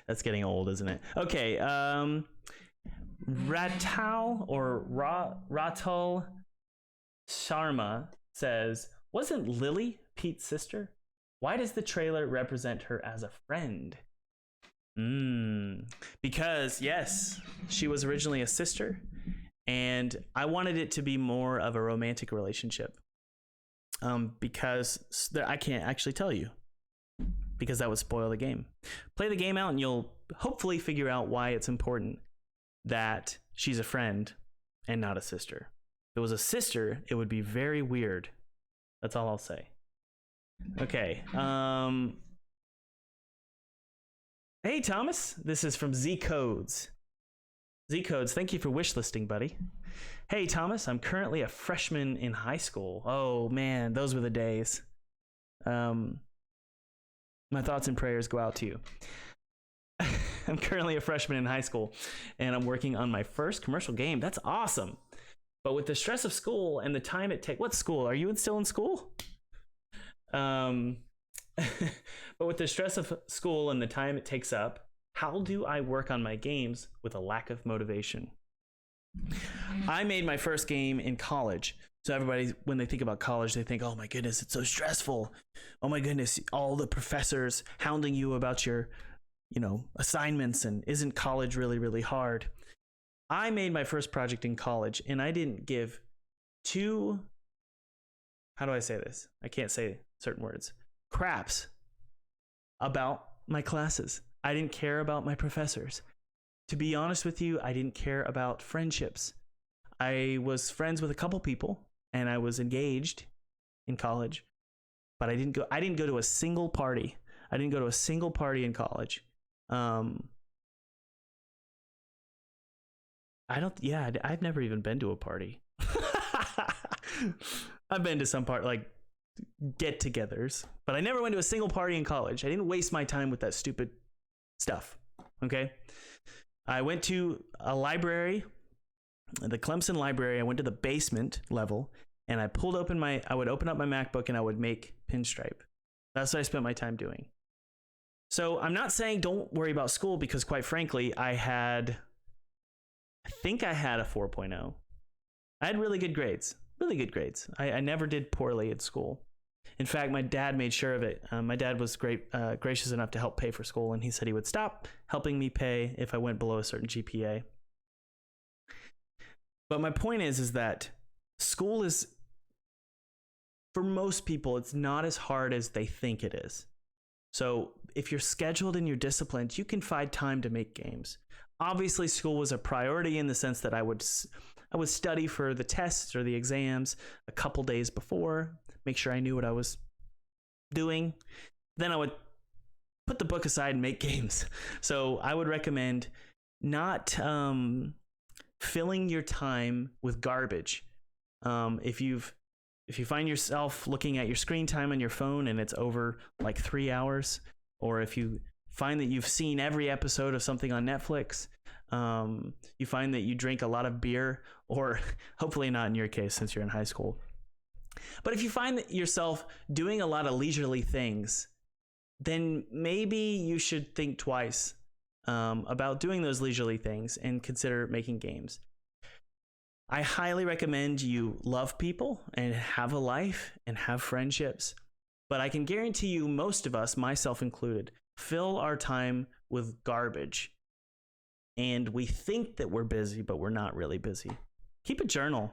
S2: That's getting old, isn't it? Okay, Ratal Sharma says, wasn't Lily Pete's sister? Why does the trailer represent her as a friend? Because yes, she was originally a sister, and I wanted it to be more of a romantic relationship. Because I can't actually tell you, because that would spoil the game. Play the game out and you'll hopefully figure out why it's important that she's a friend and not a sister. If it was a sister, it would be very weird. That's all I'll say. Okay. Hey, Thomas. This is from Z Codes. Z Codes, thank you for wishlisting, buddy. Hey, Thomas. I'm currently a freshman in high school. Oh, man. Those were the days. My thoughts and prayers go out to you. I'm currently a freshman in high school, and I'm working on my first commercial game. That's awesome. But with the stress of school and the time it takes... What school? Are you still in school? But with the stress of school and the time it takes up, how do I work on my games with a lack of motivation? I made my first game in college. So everybody, when they think about college, they think, oh my goodness, it's so stressful. Oh my goodness, all the professors hounding you about your, assignments, and isn't college really, really hard? I made my first project in college, and I didn't give how do I say this? I can't say certain words. Craps about my classes. I didn't care about my professors. To be honest with you, I didn't care about friendships. I was friends with a couple people, and I was engaged in college, but I didn't go to a single party. I didn't go to a single party in college. I've never even been to a party. I've been to some like get-togethers, but I never went to a single party in college. I didn't waste my time with that stupid stuff. Okay. I went to a library, the Clemson library. I went to the basement level, and I would open up my MacBook and I would make Pinstripe. That's what I spent my time doing. So I'm not saying don't worry about school, because quite frankly, I had I think I had a 4.0. I had really good grades. Really good grades. I never did poorly at school. In fact, my dad made sure of it. My dad was gracious enough to help pay for school, and he said he would stop helping me pay if I went below a certain GPA. But my point is that school is, for most people, it's not as hard as they think it is. So if you're scheduled and you're disciplined, you can find time to make games. Obviously, school was a priority in the sense that I would study for the tests or the exams a couple days before, make sure I knew what I was doing. Then I would put the book aside and make games. So I would recommend not filling your time with garbage. If you find yourself looking at your screen time on your phone and it's over like 3 hours, or if you find that you've seen every episode of something on Netflix, you find that you drink a lot of beer, or hopefully not in your case since you're in high school. But if you find that yourself doing a lot of leisurely things, then maybe you should think twice about doing those leisurely things and consider making games. I highly recommend you love people and have a life and have friendships. But I can guarantee you, most of us, myself included, fill our time with garbage. And we think that we're busy, but we're not really busy. Keep a journal.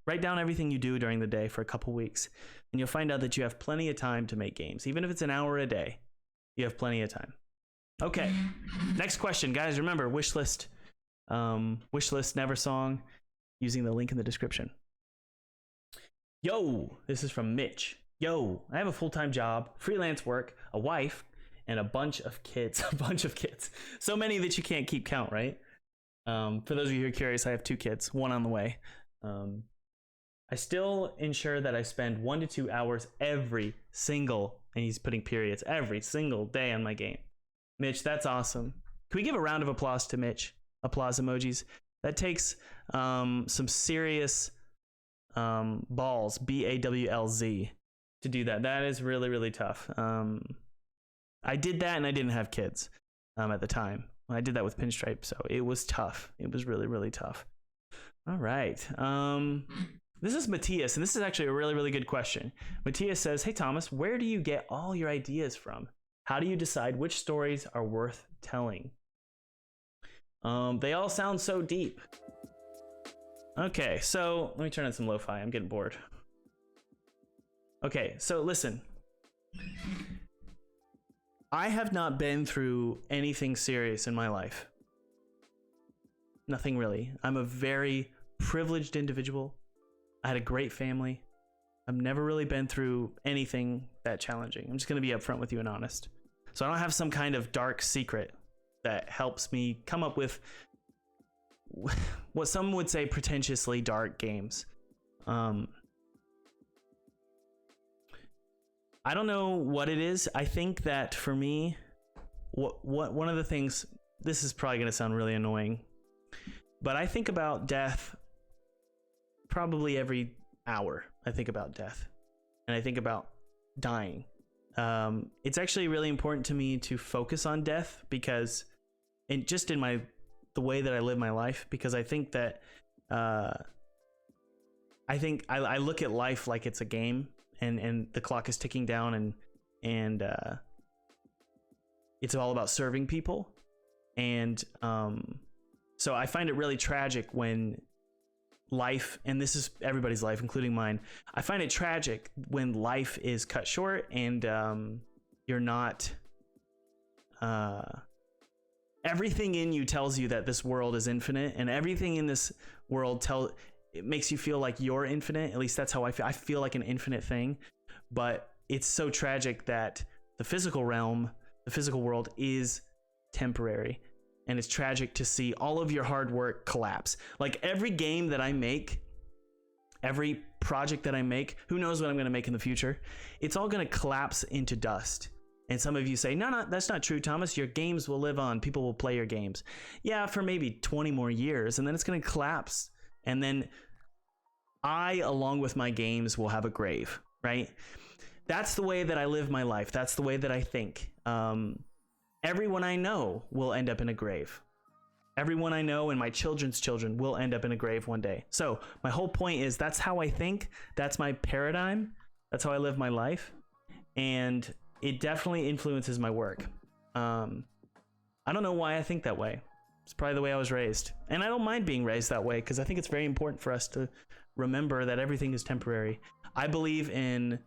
S2: Write down everything you do during the day for a couple weeks, and you'll find out that you have plenty of time to make games. Even if it's an hour a day, you have plenty of time. Okay, next question. Guys, remember, wishlist Never Song, using the link in the description. Yo, this is from Mitch. Yo, I have a full-time job, freelance work, a wife, and a bunch of kids. So many that you can't keep count, right? For those of you who are curious, I have 2 kids, one on the way. I still ensure that I spend 1 to 2 hours every single, and he's putting periods, every single day on my game. Mitch, that's awesome. Can we give a round of applause to Mitch? Applause emojis. That takes some serious balls, BAWLZ, to do that. That is really, really tough. I did that and I didn't have kids at the time. I did that with Pinstripe, so it was tough. It was really, really tough. All right. This is Matthias, and this is actually a really, really good question. Matthias says, hey, Thomas, where do you get all your ideas from? How do you decide which stories are worth telling? They all sound so deep. Okay, so let me turn on some lo-fi. I'm getting bored. Okay, so listen. I have not been through anything serious in my life. Nothing really. I'm a very privileged individual. I had a great family. I've never really been through anything that challenging. I'm just going to be upfront with you and honest. So I don't have some kind of dark secret that helps me come up with what some would say pretentiously dark games. I don't know what it is. I think that for me, what one of the things, this is probably going to sound really annoying, but I think about death probably every hour. I think about death, and I think about dying. It's actually really important to me to focus on death because, and just in the way that I live my life, because I think that I look at life like it's a game, and the clock is ticking down, and it's all about serving people, and so I find it really tragic when life, and this is everybody's life, including mine, I find it tragic when life is cut short and you're not everything in you tells you that this world is infinite, and everything in this world it makes you feel like you're infinite. At least that's how I feel. I feel like an infinite thing, but it's so tragic that the physical realm, the physical world, is temporary. And it's tragic to see all of your hard work collapse. Like every game that I make, every project that I make, who knows what I'm going to make in the future, it's all going to collapse into dust. And some of you say, no, that's not true, Thomas. Your games will live on. People will play your games. Yeah, for maybe 20 more years, and then it's going to collapse. And then I, along with my games, will have a grave, right? That's the way that I live my life. That's the way that I think. Everyone I know will end up in a grave. Everyone I know and my children's children will end up in a grave one day. So my whole point is that's how I think. That's my paradigm. That's how I live my life. And it definitely influences my work. I don't know why I think that way. It's probably the way I was raised. And I don't mind being raised that way because I think it's very important for us to remember that everything is temporary. I believe in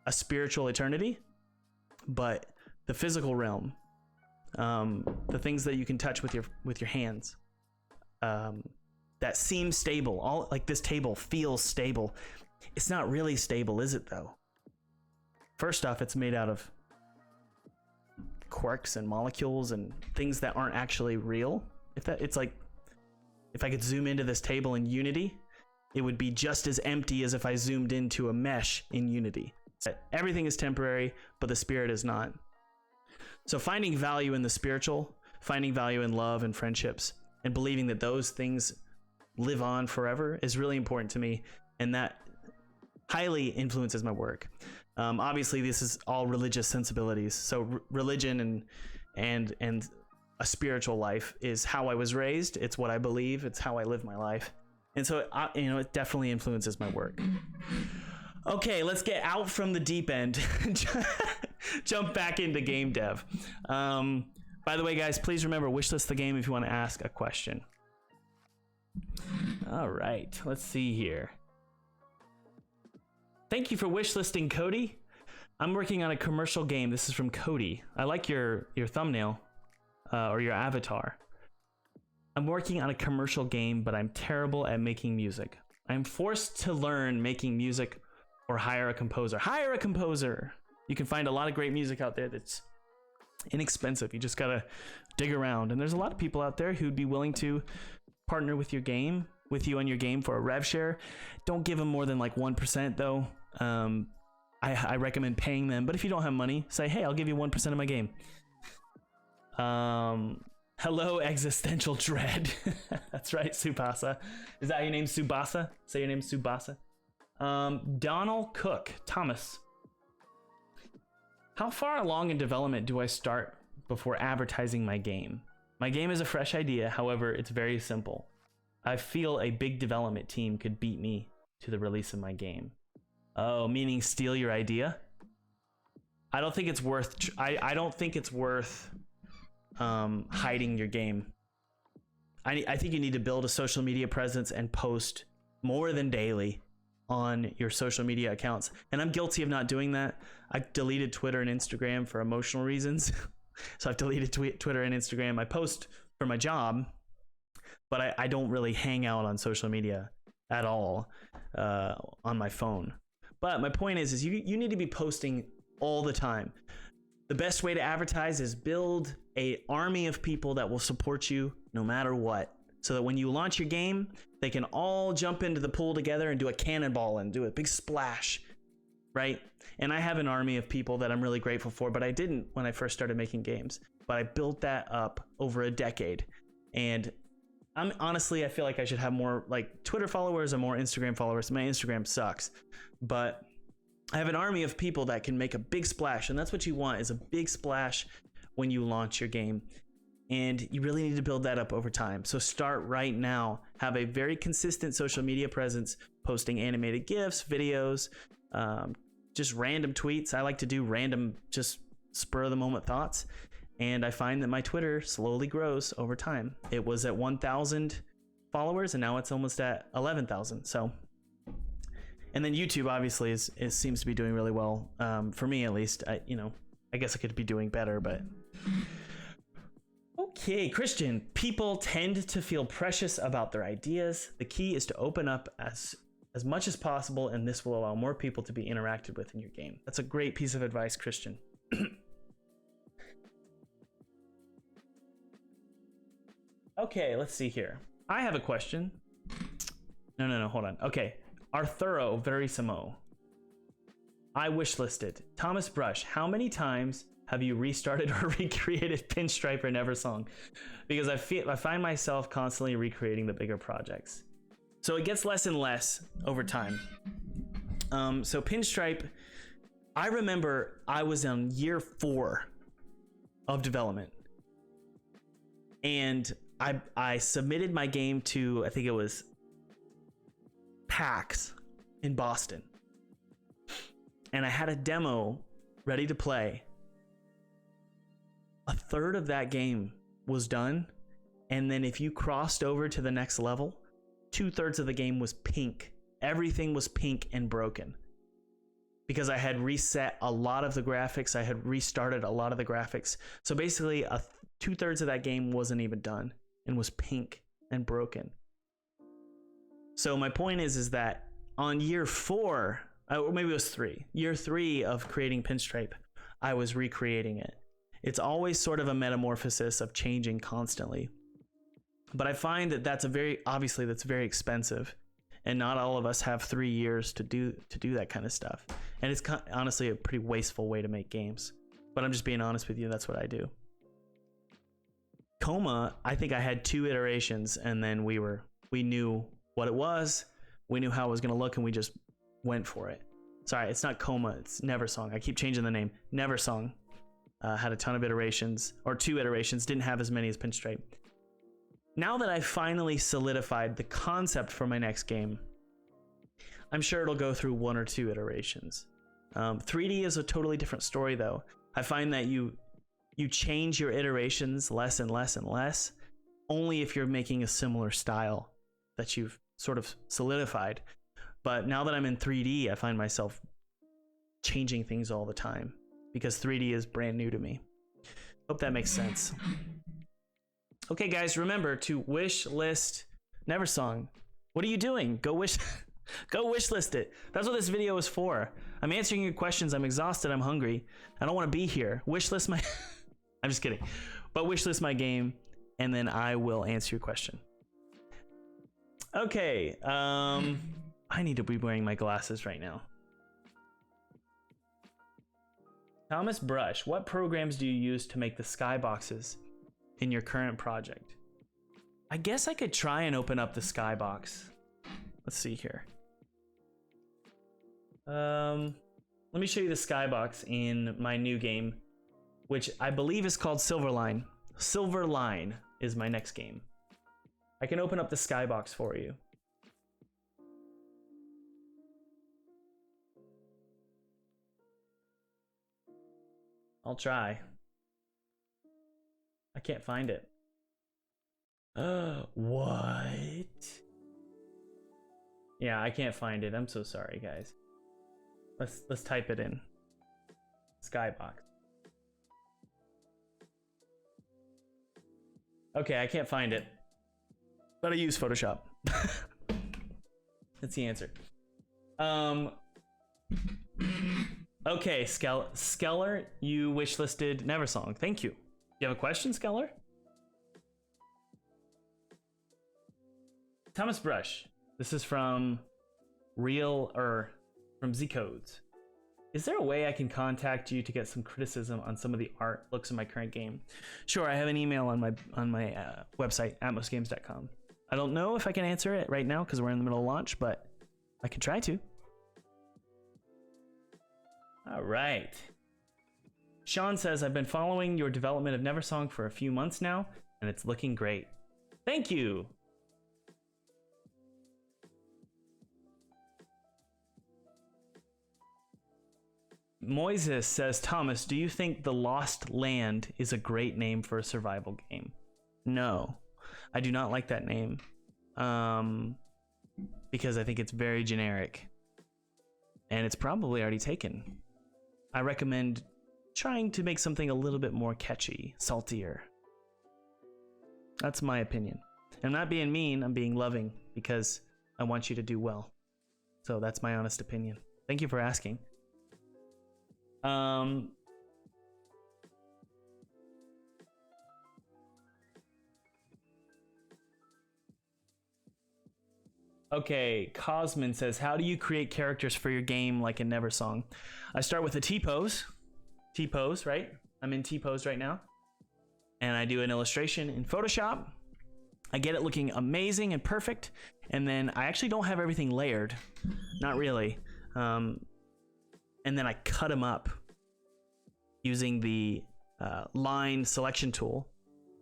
S2: a spiritual eternity, but the physical realm, the things that you can touch with your hands, that seem stable, all like this table feels stable. It's not really stable, is it though? First off, it's made out of quarks and molecules and things that aren't actually real. It's like if I could zoom into this table in Unity, it would be just as empty as if I zoomed into a mesh in Unity. Everything is temporary, but the spirit is not. So finding value in the spiritual, finding value in love and friendships, and believing that those things live on forever is really important to me, and that highly influences my work. Obviously, this is all religious sensibilities. So religion and a spiritual life is how I was raised. It's what I believe. It's how I live my life. And so, it definitely influences my work. Okay, let's get out from the deep end. Jump back into game dev. By the way, guys, please remember, wishlist the game if you want to ask a question. All right, let's see here. Thank you for wishlisting, Cody. I'm working on a commercial game. This is from Cody. I like your thumbnail or your avatar. I'm working on a commercial game, but I'm terrible at making music. I'm forced to learn making music or hire a composer. Hire a composer. You can find a lot of great music out there that's inexpensive. You just gotta dig around. And there's a lot of people out there who'd be willing to partner with you on your game for a rev share. Don't give them more than like 1% though. I recommend paying them, but if you don't have money, say, hey, I'll give you 1% of my game. Hello, Existential Dread. That's right, Subasa. Is that your name, Subasa? Say your name, Subasa. Donald Cook, Thomas. How far along in development do I start before advertising my game? My game is a fresh idea, however, it's very simple. I feel a big development team could beat me to the release of my game. Oh, meaning steal your idea? I don't think it's worth. I don't think it's worth hiding your game. I think you need to build a social media presence and post more than daily on your social media accounts. And I'm guilty of not doing that. I deleted Twitter and Instagram for emotional reasons. So I've deleted Twitter and Instagram. I post for my job, but I don't really hang out on social media at all on my phone. But my point is you need to be posting all the time. The best way to advertise is build an army of people that will support you no matter what. So that when you launch your game, they can all jump into the pool together and do a cannonball and do a big splash, right? And I have an army of people that I'm really grateful for, but I didn't when I first started making games. But I built that up over a decade. And I feel like I should have more like Twitter followers and more Instagram followers. My Instagram sucks, but I have an army of people that can make a big splash, and that's what you want, is a big splash when you launch your game. And you really need to build that up over time. So start right now. Have a very consistent social media presence, posting animated GIFs, videos, just random tweets. I like to do random, just spur of the moment thoughts. And I find that my Twitter slowly grows over time. It was at 1,000 followers, and now it's almost at 11,000. So, and then YouTube obviously seems to be doing really well, for me at least. I guess I could be doing better, but. Okay, Christian, people tend to feel precious about their ideas. The key is to open up as much as possible, and this will allow more people to be interacted with in your game. That's a great piece of advice, Christian. Okay, let's see here. I have a question. No, hold on. Okay, Arturo Verissimo. I wishlisted Thomas Brush. How many times have you restarted or recreated Pinstripe or Neversong? Because I find myself constantly recreating the bigger projects. So it gets less and less over time. So Pinstripe, I remember I was on year 4 of development. And I submitted my game to, I think it was PAX in Boston, and I had a demo ready to play. A third of that game was done, and then if you crossed over to the next level, 2/3 of the game was pink. Everything was pink and broken because I had reset a lot of the graphics. I had restarted a lot of the graphics. So basically 2/3 of that game wasn't even done and was pink and broken. So my point is that on year 4, or maybe it was 3, year 3 of creating Pinstripe, I was recreating it. It's always sort of a metamorphosis of changing constantly. But I find that that's very expensive, and not all of us have 3 years to do that kind of stuff. And it's honestly a pretty wasteful way to make games. But I'm just being honest with you, that's what I do. Coma, I think I had 2 iterations, and then we knew what it was, we knew how it was going to look, and we just went for it. Sorry, it's not Coma, it's Neversong. I keep changing the name. Neversong had a ton of iterations, or 2 iterations, didn't have as many as Pinstripe. Now that I've finally solidified the concept for my next game, I'm sure it'll go through 1 or 2 iterations. 3D is a totally different story, though. I find that you change your iterations less and less and less, only if you're making a similar style that you've sort of solidified. But now that I'm in 3D, I find myself changing things all the time because 3D is brand new to me. Hope that makes sense. Okay, guys, remember to wish list Neversong. What are you doing? Go wish list it. That's what this video is for. I'm answering your questions. I'm exhausted. I'm hungry. I don't want to be here. Wish list my I'm just kidding. But wish list my game, and then I will answer your question. Okay, I need to be wearing my glasses right now. Thomas Brush, what programs do you use to make the skyboxes in your current project? I guess I could try and open up the skybox. Let's see here. Let me show you the skybox in my new game, which I believe is called Silverline. Silverline is my next game. I can open up the skybox for you. I'll try. I can't find it. What? Yeah, I can't find it. I'm so sorry, guys. Let's type it in. Skybox. Okay, I can't find it. But I use Photoshop. That's the answer. Okay, Skeller, you wishlisted Neversong. Thank you. You have a question, Skeller? Thomas Brush. This is from from Z-Codes. Is there a way I can contact you to get some criticism on some of the art looks in my current game? Sure, I have an email on my website, atmosgames.com. I don't know if I can answer it right now because we're in the middle of launch, but I can try to. All right. Sean says, I've been following your development of Neversong for a few months now, and it's looking great. Thank you. Moises says, Thomas, do you think The Lost Land is a great name for a survival game? No, I do not like that name. Because I think it's very generic. And it's probably already taken. I recommend trying to make something a little bit more catchy, saltier. That's my opinion. I'm not being mean, I'm being loving because I want you to do well. So that's my honest opinion. Thank you for asking. Okay, Cosman says, how do you create characters for your game like in Neversong? I start with a T-pose. T-pose, right? I'm in T-pose right now. And I do an illustration in Photoshop. I get it looking amazing and perfect. And then I actually don't have everything layered. Not really. And then I cut them up using the line selection tool.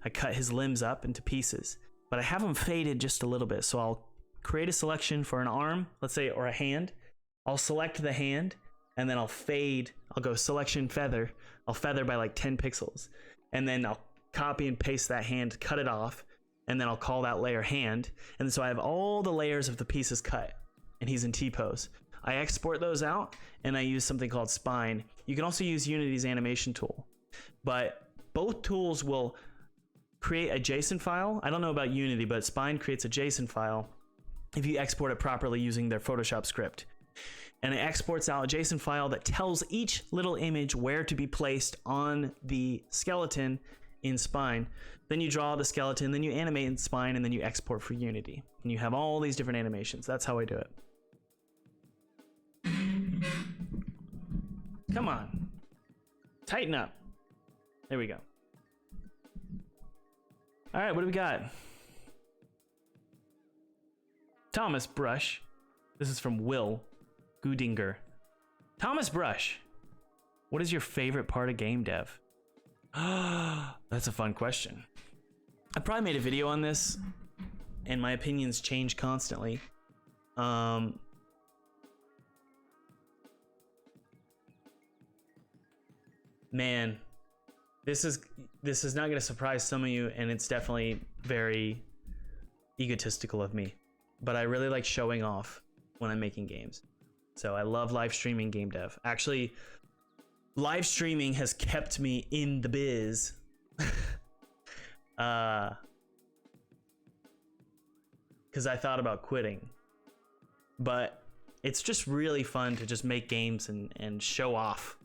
S2: I cut his limbs up into pieces, but I have them faded just a little bit. So I'll create a selection for an arm, let's say, or a hand. I'll select the hand, and then I'll fade. I'll go selection feather. I'll feather by like 10 pixels. And then I'll copy and paste that hand, cut it off, and then I'll call that layer hand. And so I have all the layers of the pieces cut, and he's in T-pose. I export those out, and I use something called spine. You can also use Unity's animation tool, but both tools will create a JSON file. I don't know about Unity, but Spine creates a JSON file if you export it properly using their Photoshop script. And it exports out a JSON file that tells each little image where to be placed on the skeleton in Spine. Then you draw the skeleton, then you animate in Spine, and then you export for Unity. And you have all these different animations. That's how I do it. Come on. Tighten up. There we go. All right, what do we got? Thomas Brush. This is from Will Gudinger. Thomas Brush, what is your favorite part of game dev? That's a fun question. I probably made a video on this, and my opinions change constantly. Man, this is not going to surprise some of you, and it's definitely very egotistical of me, but I really like showing off when I'm making games. So I love live streaming game dev. Actually, live streaming has kept me in the biz. Because I thought about quitting. But it's just really fun to just make games and show off.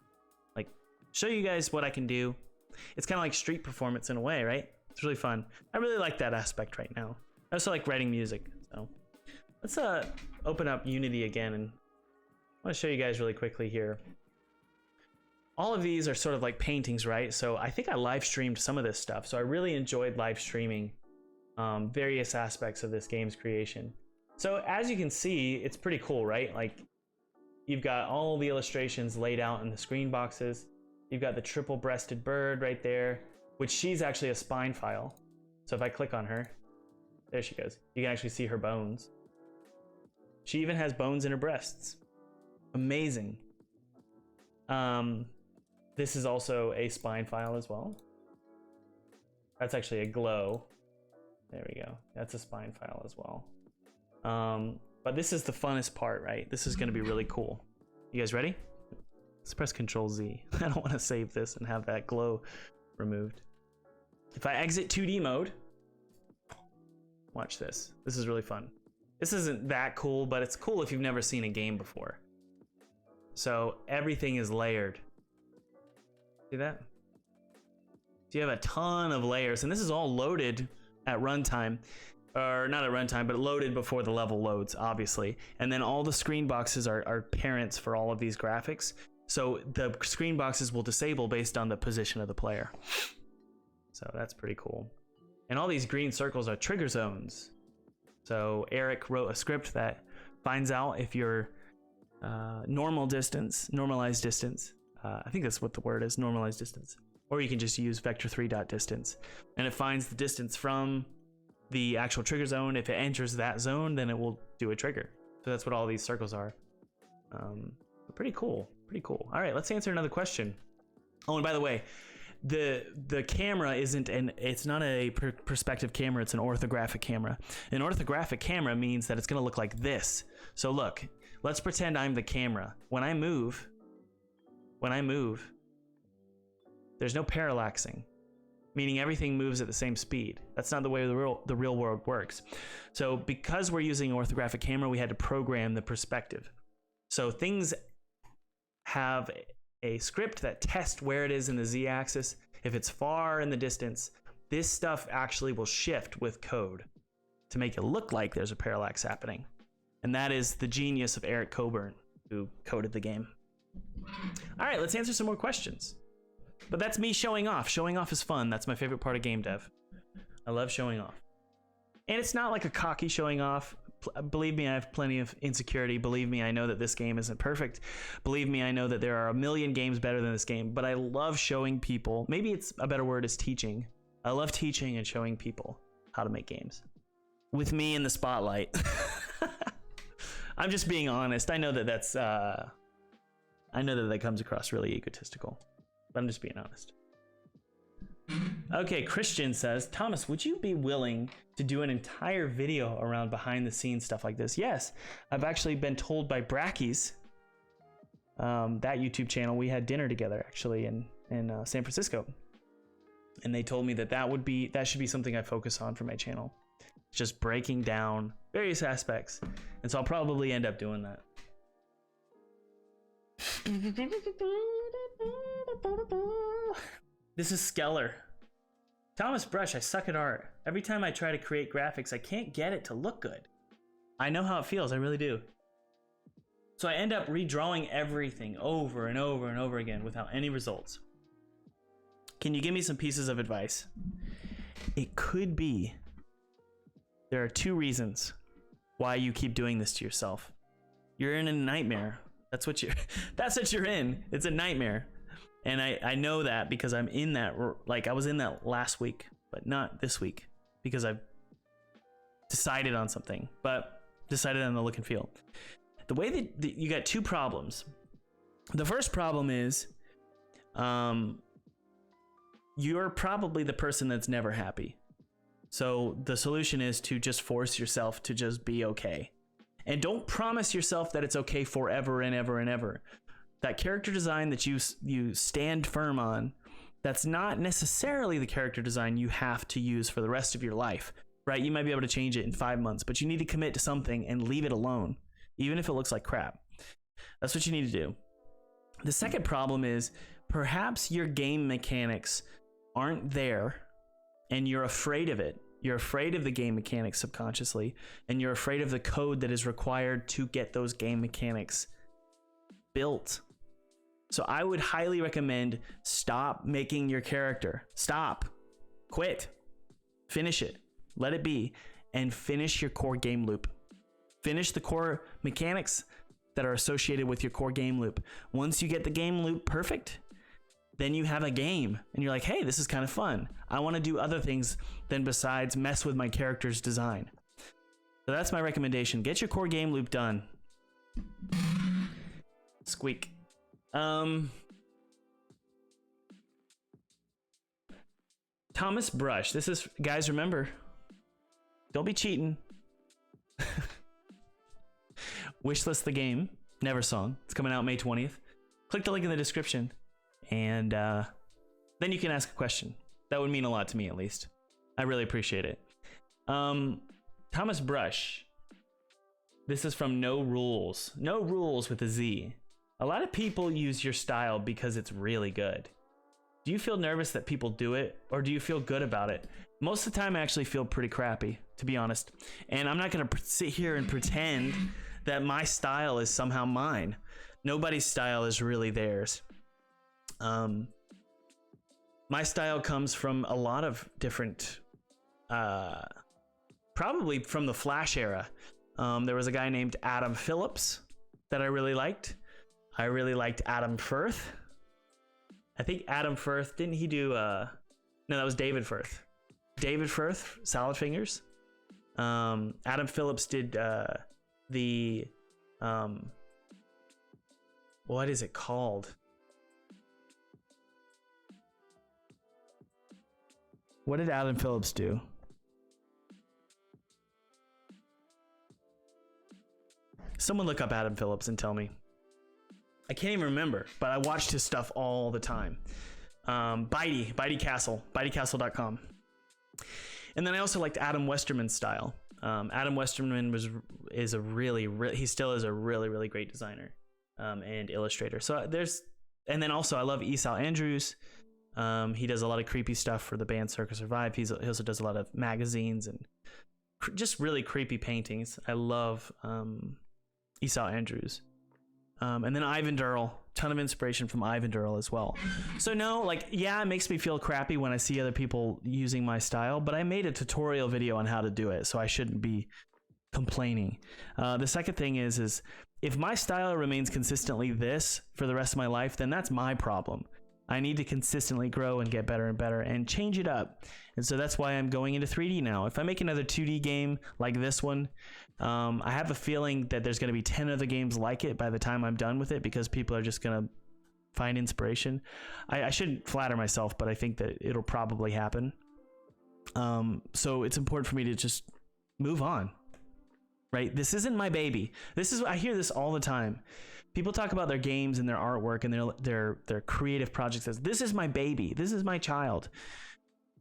S2: Like, show you guys what I can do. It's kind of like street performance in a way, right? It's really fun. I really like that aspect right now. I also like writing music. So let's open up Unity again, and I want to show you guys really quickly here. All of these are sort of like paintings, right? So I think I live streamed some of this stuff. So I really enjoyed live streaming various aspects of this game's creation. So as you can see, it's pretty cool, right? Like, you've got all the illustrations laid out in the screen boxes. You've got the triple-breasted bird right there, which she's actually a spine file. So if I click on her, there she goes. You can actually see her bones. She even has bones in her breasts. Amazing. This is also a spine file as well. That's actually a glow. There we go. That's a spine file as well. But this is the funnest part, right? This is going to be really cool. You guys ready? Let's press Control Z. I don't want to save this and have that glow removed. If I exit 2D mode, watch this. This is really fun. This isn't that cool, but it's cool if you've never seen a game before. So everything is layered. See that? So you have a ton of layers, and this is all loaded at runtime. Or not at runtime, but loaded before the level loads, obviously. And then all the screen boxes are parents for all of these graphics. So the screen boxes will disable based on the position of the player. So that's pretty cool. And all these green circles are trigger zones. So Eric wrote a script that finds out if your normalized distance, I think that's what the word is, normalized distance. Or you can just use vector3.distance. And it finds the distance from the actual trigger zone. If it enters that zone, then it will do a trigger. So that's what all these circles are. Pretty cool. Pretty cool. All right, let's answer another question. Oh, and by the way, the camera it's not a perspective camera, it's an orthographic camera. An orthographic camera means that it's going to look like this. So look, let's pretend I'm the camera. When I move, there's no parallaxing, meaning everything moves at the same speed. That's not the way the real world works. So because we're using an orthographic camera, we had to program the perspective. So things have a script that tests where it is in the z-axis. If it's far in the distance, this stuff actually will shift with code to make it look like there's a parallax happening. And that is the genius of Eric Coburn, who coded the game. All right, let's answer some more questions. But that's me showing off. Showing off is fun. That's my favorite part of game dev. I love showing off. And it's not like a cocky showing off. Believe me, I have plenty of insecurity. Believe me, I know that this game isn't perfect. Believe me, I know that there are a million games better than this game. But I love showing people, maybe it's a better word is teaching, I love teaching and showing people how to make games with me in the spotlight. I'm just being honest. I know that that comes across really egotistical, but I'm just being honest. Okay, Christian says, Thomas, would you be willing to do an entire video around behind the scenes stuff like this? Yes, I've actually been told by Brackies, that YouTube channel. We had dinner together actually in San Francisco, and they told me that should be something I focus on for my channel, just breaking down various aspects, and so I'll probably end up doing that. This is Skeller. Thomas Brush, I suck at art. Every time I try to create graphics, I can't get it to look good. I know how it feels, I really do. So I end up redrawing everything over and over and over again without any results. Can you give me some pieces of advice? It could be there are 2 reasons why you keep doing this to yourself. You're in a nightmare. That's what you're in. It's a nightmare. And I know that because I'm in that, like I was in that last week, but not this week because I've decided on something, but decided on the look and feel. The way that you got 2 problems. The first problem is, you're probably the person that's never happy. So the solution is to just force yourself to just be okay. And don't promise yourself that it's okay forever and ever and ever. That character design that you stand firm on, that's not necessarily the character design you have to use for the rest of your life, right? You might be able to change it in 5 months, but you need to commit to something and leave it alone, even if it looks like crap. That's what you need to do. The second problem is perhaps your game mechanics aren't there and you're afraid of it. You're afraid of the game mechanics subconsciously, and you're afraid of the code that is required to get those game mechanics built. So I would highly recommend stop making your character. Stop. Quit. Finish it. Let it be. And finish your core game loop. Finish the core mechanics that are associated with your core game loop. Once you get the game loop perfect, then you have a game and you're like, hey, this is kind of fun. I want to do other things than besides mess with my character's design. So that's my recommendation. Get your core game loop done. Squeak. Thomas Brush. This is, guys, remember, don't be cheating. Wishlist the game, Never Song. It's coming out May 20th. Click the link in the description, and then you can ask a question. That would mean a lot to me, at least. I really appreciate it. Thomas Brush. This is from No Rules. No Rules with a Z. A lot of people use your style because it's really good. Do you feel nervous that people do it, or do you feel good about it? Most of the time, I actually feel pretty crappy, to be honest. And I'm not going to sit here and pretend that my style is somehow mine. Nobody's style is really theirs. My style comes from a lot of different, probably from the Flash era. There was a guy named Adam Phillips that I really liked. I really liked Adam Firth. I think Adam Firth, didn't he do, no, that was David Firth. David Firth, Salad Fingers. Adam Phillips did what is it called? What did Adam Phillips do? Someone look up Adam Phillips and tell me. I can't even remember, but I watched his stuff all the time. Bitey Castle, biteycastle.com. And then I also liked Adam Westerman's style. Adam Westerman he still is a really, really great designer and illustrator. So and then also I love Esau Andrews. He does a lot of creepy stuff for the band Circus Survive. He also does a lot of magazines and just really creepy paintings. I love Esau Andrews. And then Ivan Durrell, ton of inspiration from Ivan Durrell as well. So no, it makes me feel crappy when I see other people using my style, but I made a tutorial video on how to do it, so I shouldn't be complaining. The second thing is if my style remains consistently this for the rest of my life, then that's my problem. I need to consistently grow and get better and better and change it up. And so that's why I'm going into 3D now. If I make another 2D game like this one, I have a feeling that there's going to be 10 other games like it by the time I'm done with it, because people are just going to find inspiration. I shouldn't flatter myself, but I think that it'll probably happen. So it's important for me to just move on, right? This isn't my baby. I hear this all the time. People talk about their games and their artwork and their creative projects as, this is my baby, this is my child.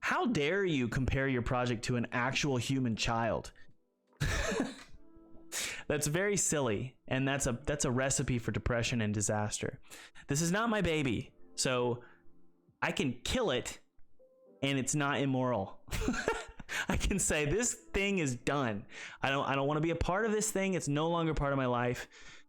S2: How dare you compare your project to an actual human child? That's very silly, and that's a recipe for depression and disaster. This is not my baby, so I can kill it and it's not immoral. I can say this thing is done. I don't want to be a part of this thing. It's no longer part of my life.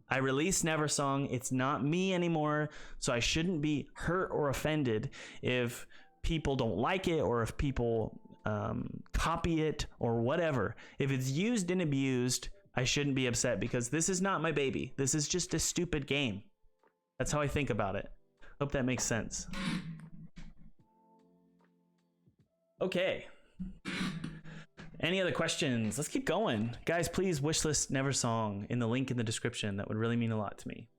S2: I released Neversong. It's not me anymore, so I shouldn't be hurt or offended if people don't like it, or if people copy it or whatever. If it's used and abused, I shouldn't be upset, because this is not my baby. This is just a stupid game. That's how I think about it. Hope that makes sense. Okay. Any other questions? Let's keep going. Guys, please wishlist Neversong in the link in the description. That would really mean a lot to me.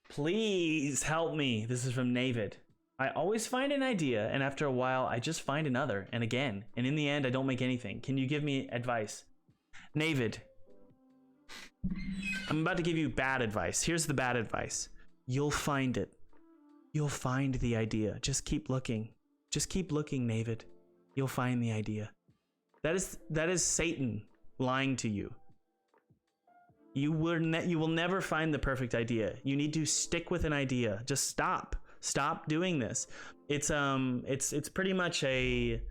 S2: Please help me. This is from Navid. I always find an idea, and after a while, I just find another, and again. And in the end, I don't make anything. Can you give me advice? Navid, I'm about to give you bad advice. Here's the bad advice. You'll find it. You'll find the idea. Just keep looking. Just keep looking, Navid. You'll find the idea. That is Satan lying to you. You will never find the perfect idea. You need to stick with an idea. Just stop doing this. It's pretty much it's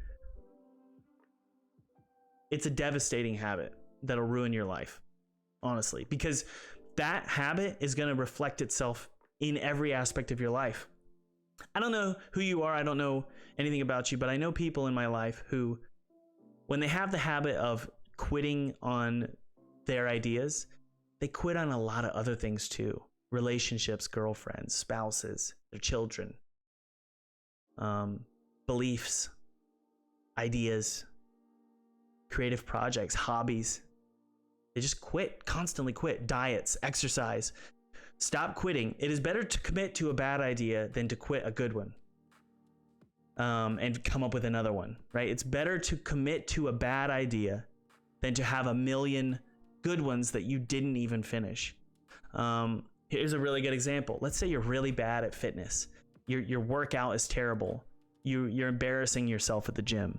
S2: a devastating habit that'll ruin your life, honestly, because that habit is going to reflect itself in every aspect of your life. I don't know who you are. I don't know anything about you, but I know people in my life who, when they have the habit of quitting on their ideas, they quit on a lot of other things too. Relationships, girlfriends, spouses, their children, beliefs, ideas, creative projects, hobbies. They just quit, constantly quit. Diets, exercise. Stop quitting. It is better to commit to a bad idea than to quit a good one. And come up with another one, right? It's better to commit to a bad idea than to have a million good ones that you didn't even finish. Here's a really good example. Let's say you're really bad at fitness. Your workout is terrible. You're embarrassing yourself at the gym.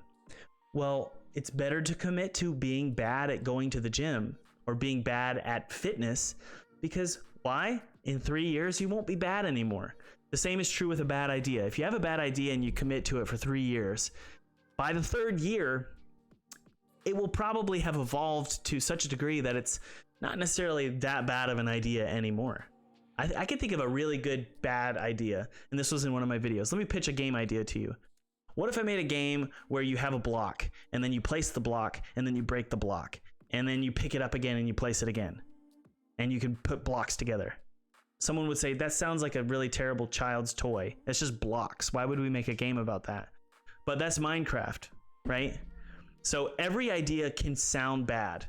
S2: Well, it's better to commit to being bad at going to the gym or being bad at fitness, because why? In 3 years, you won't be bad anymore. The same is true with a bad idea. If you have a bad idea and you commit to it for 3 years, by the 3rd year, it will probably have evolved to such a degree that it's not necessarily that bad of an idea anymore. I can think of a really good bad idea, and this was in one of my videos. Let me pitch a game idea to you. What if I made a game where you have a block, and then you place the block, and then you break the block, and then you pick it up again and you place it again, and you can put blocks together? Someone would say, that sounds like a really terrible child's toy. It's just blocks. Why would we make a game about that? But that's Minecraft, right? So every idea can sound bad.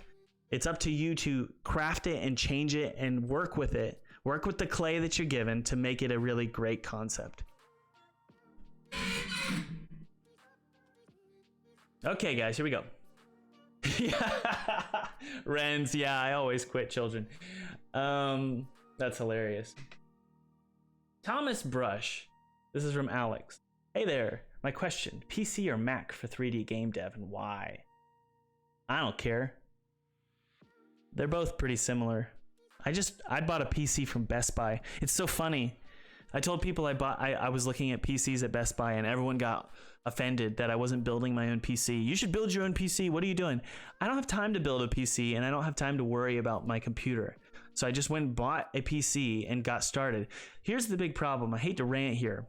S2: It's up to you to craft it and change it and work with it. Work with the clay that you're given to make it a really great concept. Okay, guys, here we go. Yeah. Renz, yeah, I always quit children. That's hilarious. Thomas Brush. This is from Alex. Hey there. My question, PC or Mac for 3D game dev, and why? I don't care. They're both pretty similar. I bought a PC from Best Buy. It's so funny. I told people I was looking at PCs at Best Buy, and everyone got offended that I wasn't building my own PC. You should build your own PC. What are you doing? I don't have time to build a PC, and I don't have time to worry about my computer. So I just went and bought a PC and got started. Here's the big problem. I hate to rant here,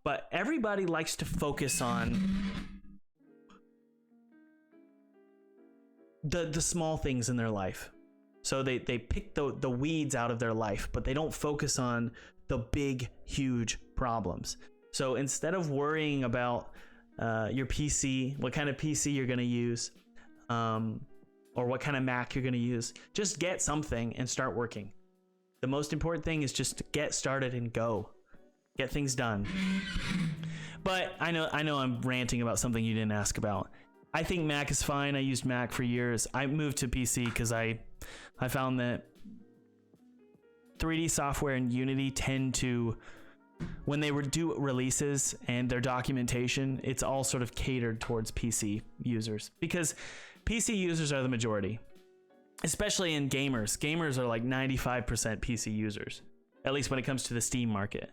S2: but everybody likes to focus on the small things in their life. So they pick the weeds out of their life, but they don't focus on the big, huge problems. So instead of worrying about your PC, what kind of PC you're going to use, or what kind of Mac you're going to use, just get something and start working. The most important thing is just to get started and go. Get things done. But I know I'm ranting about something you didn't ask about. I think Mac is fine. I used Mac for years. I moved to PC because I found that 3D software and Unity tend to, when they do releases and their documentation, it's all sort of catered towards PC users, because PC users are the majority, especially in gamers. Gamers are like 95% PC users, at least when it comes to the Steam market.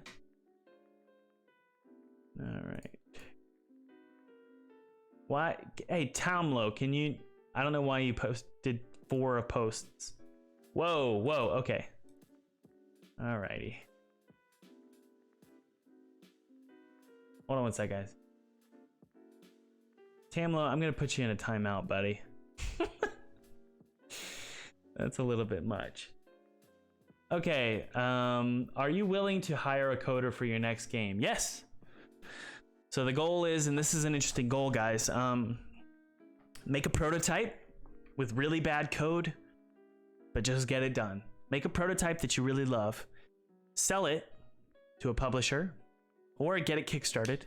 S2: All right. Why? Hey, Tamlo, can you? I don't know why you posted 4 posts. Whoa, okay. Alrighty. Hold on one sec, guys. Tamlo, I'm gonna put you in a timeout, buddy. That's a little bit much. Okay, are you willing to hire a coder for your next game? Yes. So the goal is, and this is an interesting goal, guys, make a prototype with really bad code, but just get it done. Make a prototype that you really love, sell it to a publisher, or get it kickstarted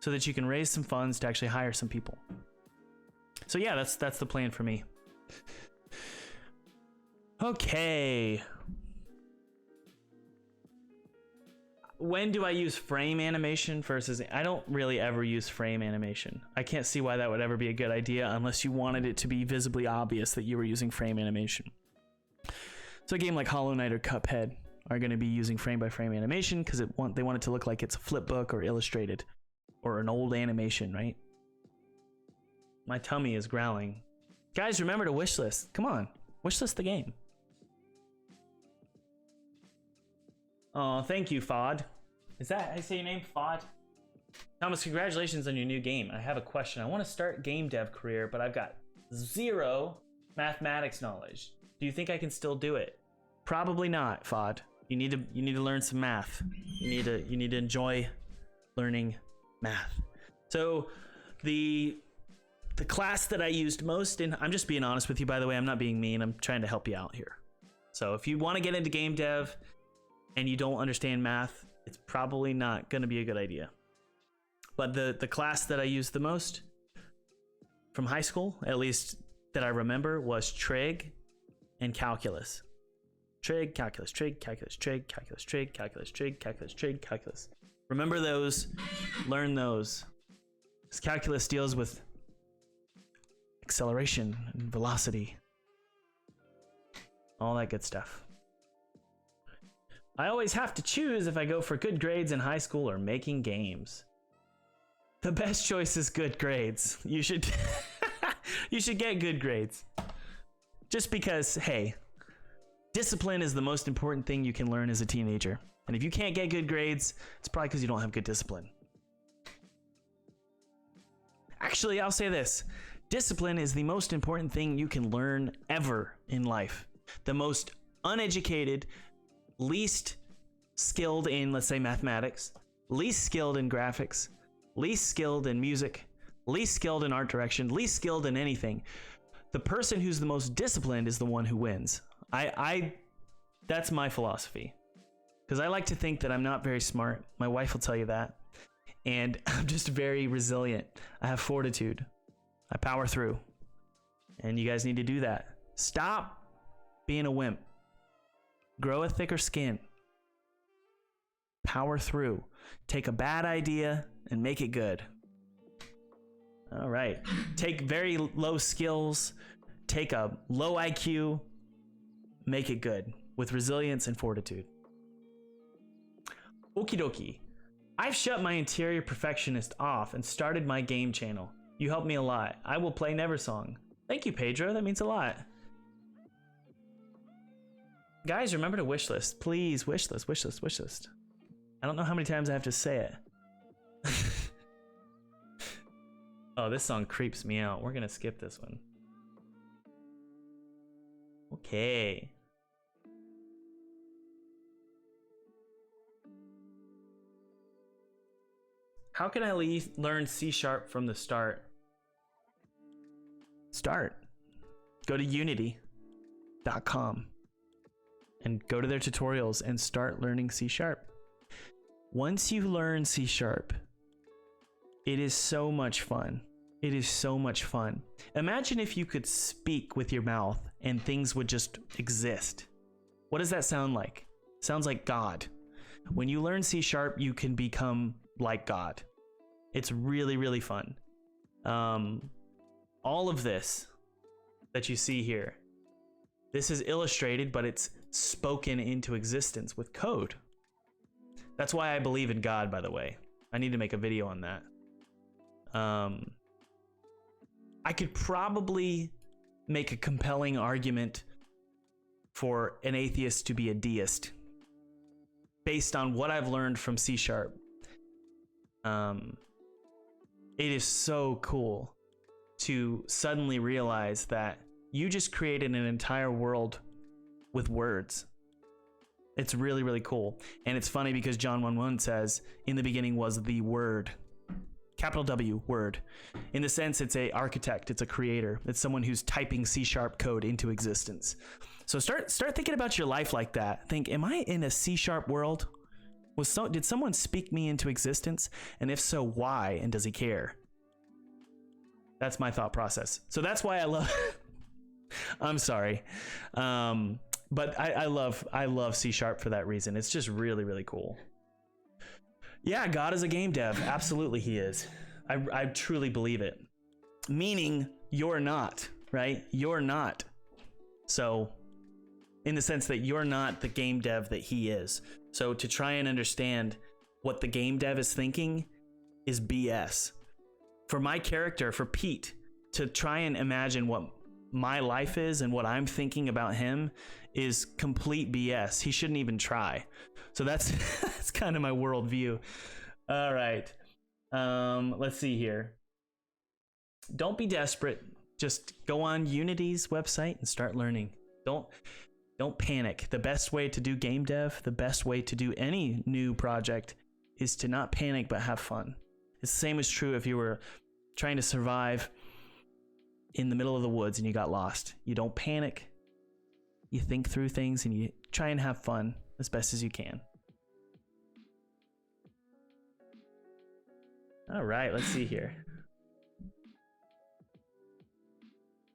S2: so that you can raise some funds to actually hire some people. So yeah, that's the plan for me. Okay. When do I use frame animation versus... I don't really ever use frame animation. I can't see why that would ever be a good idea unless you wanted it to be visibly obvious that you were using frame animation. So a game like Hollow Knight or Cuphead are going to be using frame-by-frame animation because they want it to look like it's a flip book or illustrated or an old animation, right? My tummy is growling. Guys, remember to wishlist. Come on, wishlist the game. Oh, thank you, Fod. Is that how you say your name, Fod? Thomas, congratulations on your new game. I have a question. I want to start game dev career, but I've got 0 mathematics knowledge. Do you think I can still do it? Probably not, Fod. You need to learn some math. You need to enjoy learning math. So the class that I used most in, I'm just being honest with you, by the way, I'm not being mean. I'm trying to help you out here. So if you want to get into game dev and you don't understand math, it's probably not going to be a good idea. But the class that I used the most from high school, at least that I remember, was trig and calculus. Trig, calculus, trig, calculus, trig, calculus, trig, calculus, trig, calculus, trig, calculus. Remember those, learn those. Because calculus deals with acceleration and velocity. All that good stuff. I always have to choose if I go for good grades in high school or making games. The best choice is good grades. You should you should get good grades. Just because, hey, discipline is the most important thing you can learn as a teenager. And if you can't get good grades, it's probably because you don't have good discipline. Actually, I'll say this. Discipline is the most important thing you can learn ever in life. The most uneducated, least skilled in, let's say, mathematics, least skilled in graphics, least skilled in music, least skilled in art direction, least skilled in anything. The person who's the most disciplined is the one who wins. That's my philosophy. Because I like to think that I'm not very smart. My wife will tell you that. And I'm just very resilient. I have fortitude. I power through. And you guys need to do that. Stop being a wimp. Grow a thicker skin. Power through. Take a bad idea and make it good. All right. Take very low skills. Take a low IQ. Make it good with resilience and fortitude. Okie dokie. I've shut my interior perfectionist off and started my game channel. You helped me a lot. I will play Neversong. Thank you, Pedro. That means a lot. Guys, remember to wishlist. Please, wishlist, wishlist, wishlist. I don't know how many times I have to say it. Oh, this song creeps me out. We're gonna skip this one. Okay. How can I learn C# from the start? Go to unity.com and go to their tutorials and start learning C#. Once you learn C#, it is so much fun. It is so much fun. Imagine if you could speak with your mouth and things would just exist. What does that sound like? Sounds like God. When you learn C#, you can become like God. It's really, really fun. All of this that you see here, this is illustrated, but it's spoken into existence with code. That's why I believe in God, by the way. I need to make a video on that. I could probably make a compelling argument for an atheist to be a deist based on what I've learned from C#. It is so cool to suddenly realize that you just created an entire world with words. It's really, really cool. And it's funny because John 1:1 says, in the beginning was the Word. Capital W, Word. In the sense, it's a architect, it's a creator. It's someone who's typing C# code into existence. So start thinking about your life like that. Think, am I in a C# world? Did someone speak me into existence? And if so, why? And does he care? That's my thought process. So that's why I love I'm sorry. But I love C# for that reason. It's just really, really cool. Yeah, God is a game dev. Absolutely he is. I truly believe it. Meaning you're not, right? You're not. So in the sense that you're not the game dev that he is. So to try and understand what the game dev is thinking is BS. For my character, for Pete, to try and imagine what my life is and what I'm thinking about him is complete BS. He shouldn't even try. So that's that's kind of my worldview. All right. Let's see here. Don't be desperate. Just go on Unity's website and start learning. Don't panic. The best way to do game dev, the best way to do any new project is to not panic but have fun. It's the same is true if you were trying to survive in the middle of the woods and you got lost. You don't panic. You think through things and you try and have fun as best as you can. All right, let's see here.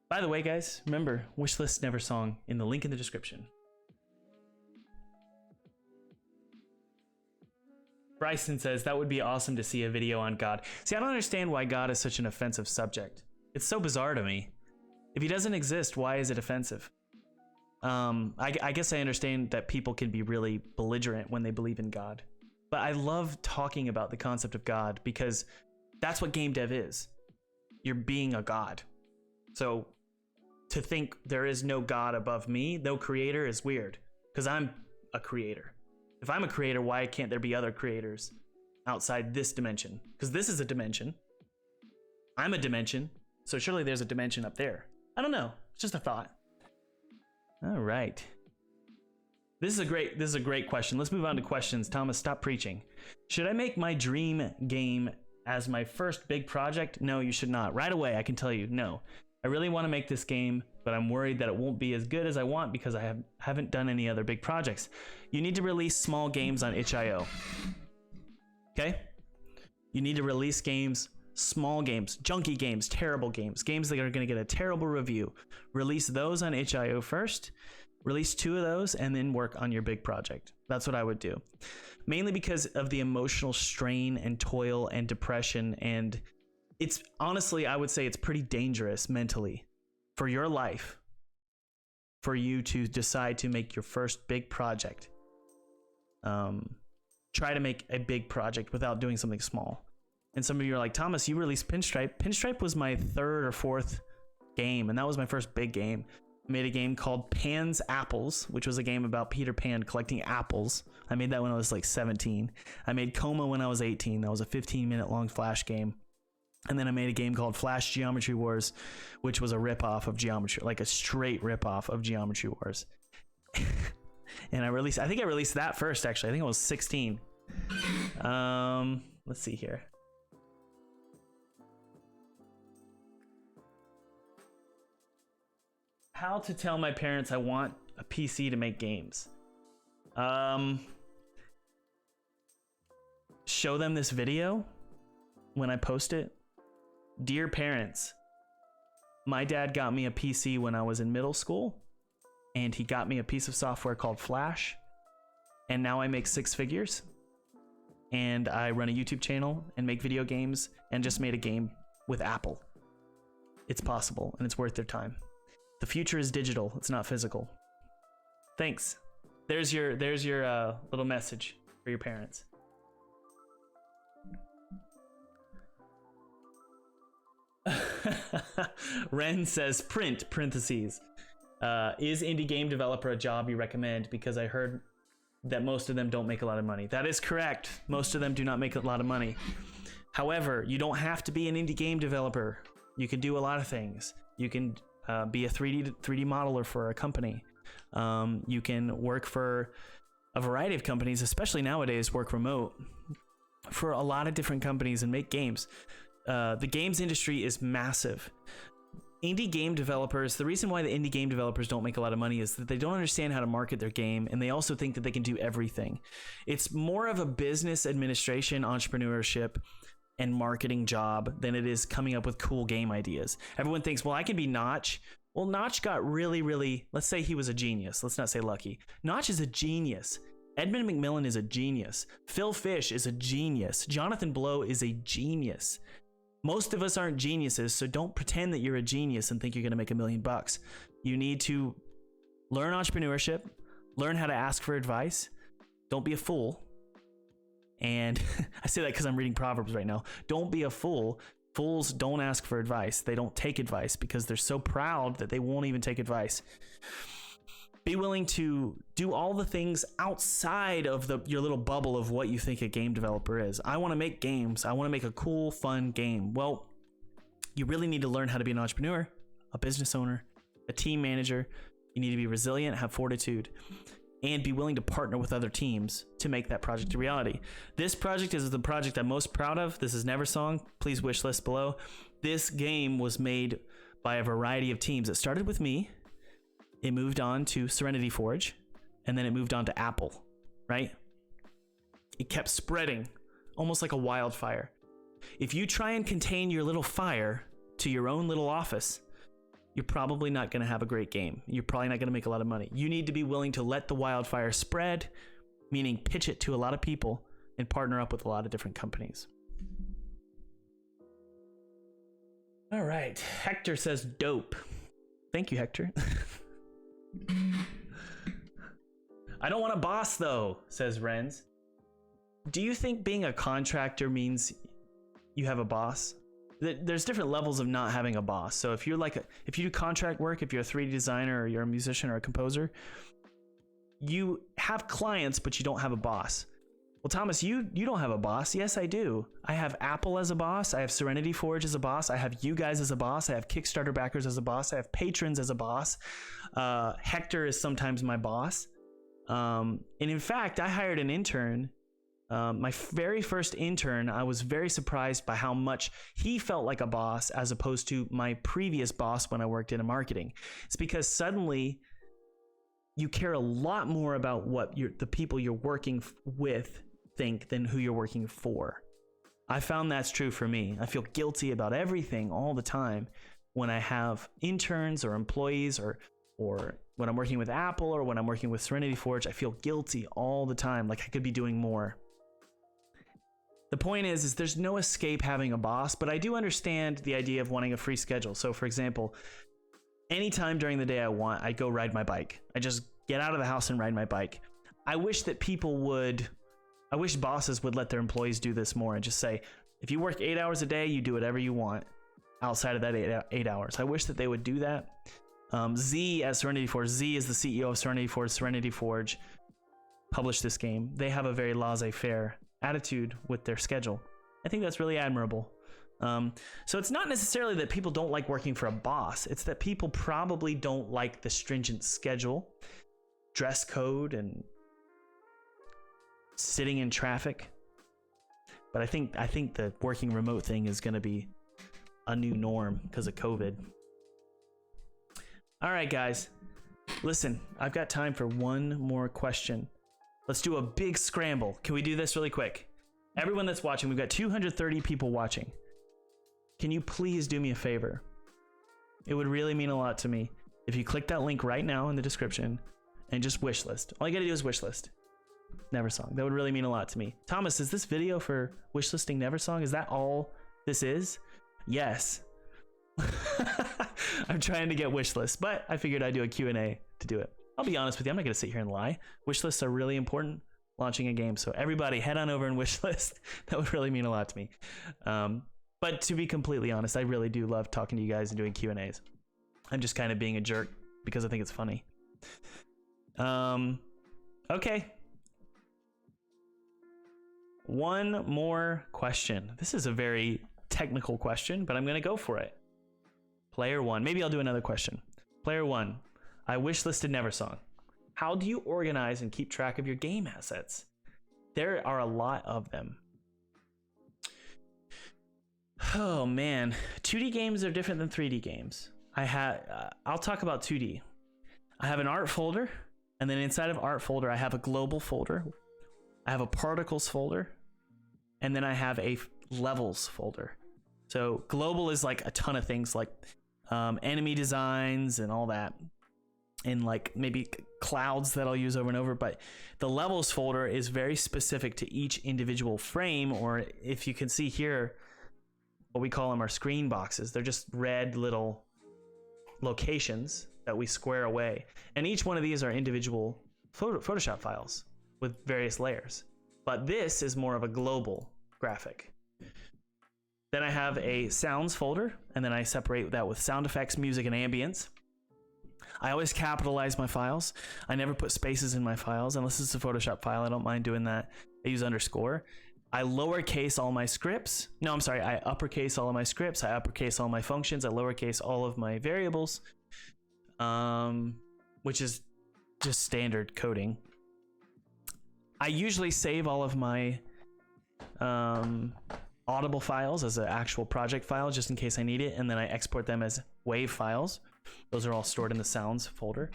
S2: By the way, guys, remember, Wishlist Never Song in the link in the description. Bryson says, that would be awesome to see a video on God. See, I don't understand why God is such an offensive subject. It's so bizarre to me. If he doesn't exist, why is it offensive? I guess I understand that people can be really belligerent when they believe in God. But I love talking about the concept of God because that's what game dev is. You're being a God. So to think there is no God above me, no creator, is weird because I'm a creator. If I'm a creator, why can't there be other creators outside this dimension? Because this is a dimension. I'm a dimension. So surely there's a dimension up there. I don't know. It's just a thought. All right. This is a great question. Let's move on to questions. Thomas, stop preaching. Should I make my dream game as my first big project? No, you should not. Right away, I can tell you, no. I really want to make this game, but I'm worried that it won't be as good as I want because I haven't done any other big projects. You need to release small games on itch.io. Okay? You need to release games, small games, junky games, terrible games, games that are going to get a terrible review. Release those on itch.io first. Release 2 of those and then work on your big project. That's what I would do. Mainly because of the emotional strain and toil and depression, and it's honestly, I would say it's pretty dangerous mentally for your life for you to decide to make your first big project. Try to make a big project without doing something small. And some of you are like, Thomas, you released Pinstripe. Pinstripe was my 3rd or 4th game, and that was my first big game. I made a game called Pan's Apples, which was a game about Peter Pan collecting apples. I made that when I was like 17. I made Coma when I was 18. That was a 15-minute long Flash game. And then I made a game called Flash Geometry Wars, which was a ripoff of Geometry, like a straight ripoff of Geometry Wars. And I think I released that first, actually. I think I was 16. Let's see here. How to tell my parents I want a PC to make games. Show them this video when I post it. Dear parents, my dad got me a PC when I was in middle school, and he got me a piece of software called Flash, and now I make 6 figures, and I run a YouTube channel and make video games, and just made a game with Apple. It's possible, and it's worth their time. The future is digital, it's not physical. Thanks. There's your little message for your parents. Ren says print parentheses. Is indie game developer a job you recommend? Because I heard that most of them don't make a lot of money. That is correct. Most of them do not make a lot of money. However, you don't have to be an indie game developer. You can do a lot of things. You can be a 3D modeler for a company. You can work for a variety of companies, especially nowadays, work remote for a lot of different companies and make games. The games industry is massive. Indie game developers, the reason why the indie game developers don't make a lot of money is that they don't understand how to market their game, and they also think that they can do everything. It's more of a business administration, entrepreneurship, and marketing job than it is coming up with cool game ideas. Everyone thinks, well, I can be Notch. Well, Notch got really, let's say he was a genius. Let's not say lucky. Notch is a genius. Edmund McMillan is a genius. Phil Fish is a genius. Jonathan Blow is a genius. Most of us aren't geniuses, so don't pretend that you're a genius and think you're going to make $1 million. You need to learn entrepreneurship, learn how to ask for advice. Don't be a fool. And I say that because I'm reading Proverbs right now. Don't be a fool. Fools don't ask for advice. They don't take advice because they're so proud that they won't even take advice. Be willing to do all the things outside of your little bubble of what you think a game developer is. I want to make games. I want to make a cool, fun game. Well, you really need to learn how to be an entrepreneur, a business owner, a team manager. You need to be resilient, have fortitude, and be willing to partner with other teams to make that project a reality. This project is the project I'm most proud of. This is Neversong. Please wish list below. This game was made by a variety of teams. It started with me. It moved on to Serenity Forge, and then it moved on to Apple, right? It kept spreading almost like a wildfire. If you try and contain your little fire to your own little office, you're probably not going to have a great game. You're probably not going to make a lot of money. You need to be willing to let the wildfire spread, meaning pitch it to a lot of people and partner up with a lot of different companies. All right. Hector says dope. Thank you, Hector. I don't want a boss though, says Renz. Do you think being a contractor means you have a boss? There's different levels of not having a boss. So if you do contract work, if you're a 3D designer or you're a musician or a composer, you have clients, but you don't have a boss. Well, Thomas, you don't have a boss. Yes, I do. I have Apple as a boss. I have Serenity Forge as a boss. I have you guys as a boss. I have Kickstarter backers as a boss. I have patrons as a boss. Hector is sometimes my boss. And in fact, I hired an intern. My very first intern, I was very surprised by how much he felt like a boss as opposed to my previous boss when I worked in marketing. It's because suddenly you care a lot more about what the people you're working with think than who you're working for. I found that's true for me. I feel guilty about everything all the time when I have interns or employees or when I'm working with Apple or when I'm working with Serenity Forge. I feel guilty all the time, like I could be doing more. The point is there's no escape having a boss, but I do understand the idea of wanting a free schedule. So for example, anytime during the day I go ride my bike. I just get out of the house and ride my bike. I wish bosses would let their employees do this more and just say, if you work 8 hours a day, you do whatever you want outside of that 8 hours. I wish that they would do that. Z at Serenity Forge, Z is the CEO of Serenity Forge. Serenity Forge published this game. They have a very laissez-faire attitude with their schedule. I think that's really admirable. So it's not necessarily that people don't like working for a boss. It's that people probably don't like the stringent schedule, dress code, and sitting in traffic. But I think the working remote thing is going to be a new norm because of COVID. All right, guys. Listen, I've got time for one more question. Let's do a big scramble. Can we do this really quick? Everyone that's watching, we've got 230 people watching. Can you please do me a favor? It would really mean a lot to me if you click that link right now in the description and just wishlist. All you gotta do is wishlist Neversong. That would really mean a lot to me. Thomas, is this video for wishlisting Neversong? Is that all this is? Yes. I'm trying to get wishlists, but I figured I'd do a Q&A to do it. I'll be honest with you, I'm not gonna sit here and lie. Wishlists are really important launching a game, so everybody head on over and wishlist. That would really mean a lot to me. But to be completely honest, I really do love talking to you guys and doing Q&As. I'm just kind of being a jerk because I think it's funny. Okay. One more question. This is a very technical question, but I'm going to go for it. Player 1. Maybe I'll do another question. Player 1. I wishlisted Neversong. How do you organize and keep track of your game assets? There are a lot of them. Oh man, 2D games are different than 3D games. I'll talk about 2D. I have an art folder, and then inside of art folder, I have a global folder. I have a particles folder, and then I have a levels folder. So global is like a ton of things like enemy designs and all that, and like maybe clouds that I'll use over and over. But the levels folder is very specific to each individual frame, or if you can see here, what we call them are screen boxes. They're just red little locations that we square away. And each one of these are individual Photoshop files with various layers. But this is more of a global graphic. Then I have a sounds folder, and then I separate that with sound effects, music, and ambience. I always capitalize my files. I never put spaces in my files unless it's a Photoshop file. I don't mind doing that. I use underscore. I lowercase all my scripts. No, I'm sorry. I uppercase all of my scripts. I uppercase all my functions. I lowercase all of my variables, which is just standard coding. I usually save all of my Audible files as an actual project file just in case I need it, and then I export them as WAV files. Those are all stored in the sounds folder.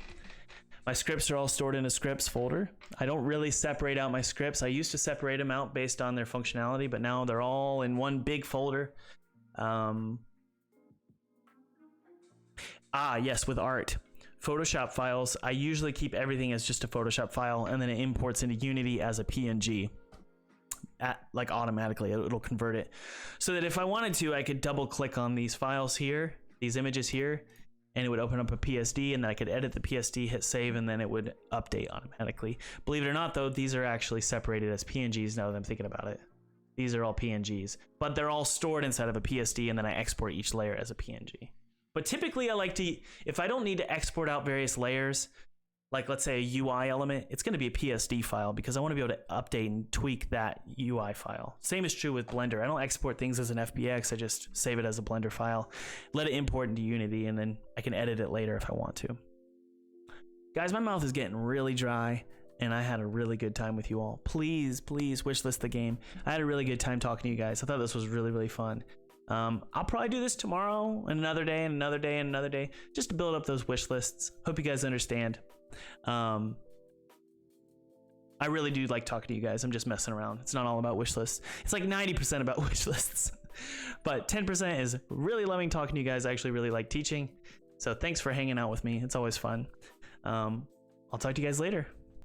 S2: My scripts are all stored in a scripts folder. I don't really separate out my scripts. I used to separate them out based on their functionality, but now they're all in one big folder. Yes, with art. Photoshop files, I usually keep everything as just a Photoshop file, and then it imports into Unity as a PNG. Like automatically, it'll convert it. So that if I wanted to, I could double click on these files here, these images here, and it would open up a PSD, and then I could edit the PSD, hit save, and then it would update automatically. Believe it or not, though, these are actually separated as PNGs now that I'm thinking about it. These are all PNGs, but they're all stored inside of a PSD, and then I export each layer as a PNG. But typically I like to, if I don't need to export out various layers, like let's say a UI element, it's going to be a PSD file because I want to be able to update and tweak that UI file. Same is true with Blender. I don't export things as an FBX. I just save it as a Blender file, let it import into Unity, and then I can edit it later if I want to. Guys, my mouth is getting really dry, and I had a really good time with you all. Please, please wishlist the game. I had a really good time talking to you guys. I thought this was really, really fun. I'll probably do this tomorrow and another day and another day and another day just to build up those wish lists. Hope you guys understand. I really do like talking to you guys. I'm just messing around. It's not all about wish lists. It's like 90% about wish lists, but 10% is really loving talking to you guys. I actually really like teaching. So thanks for hanging out with me. It's always fun. I'll talk to you guys later.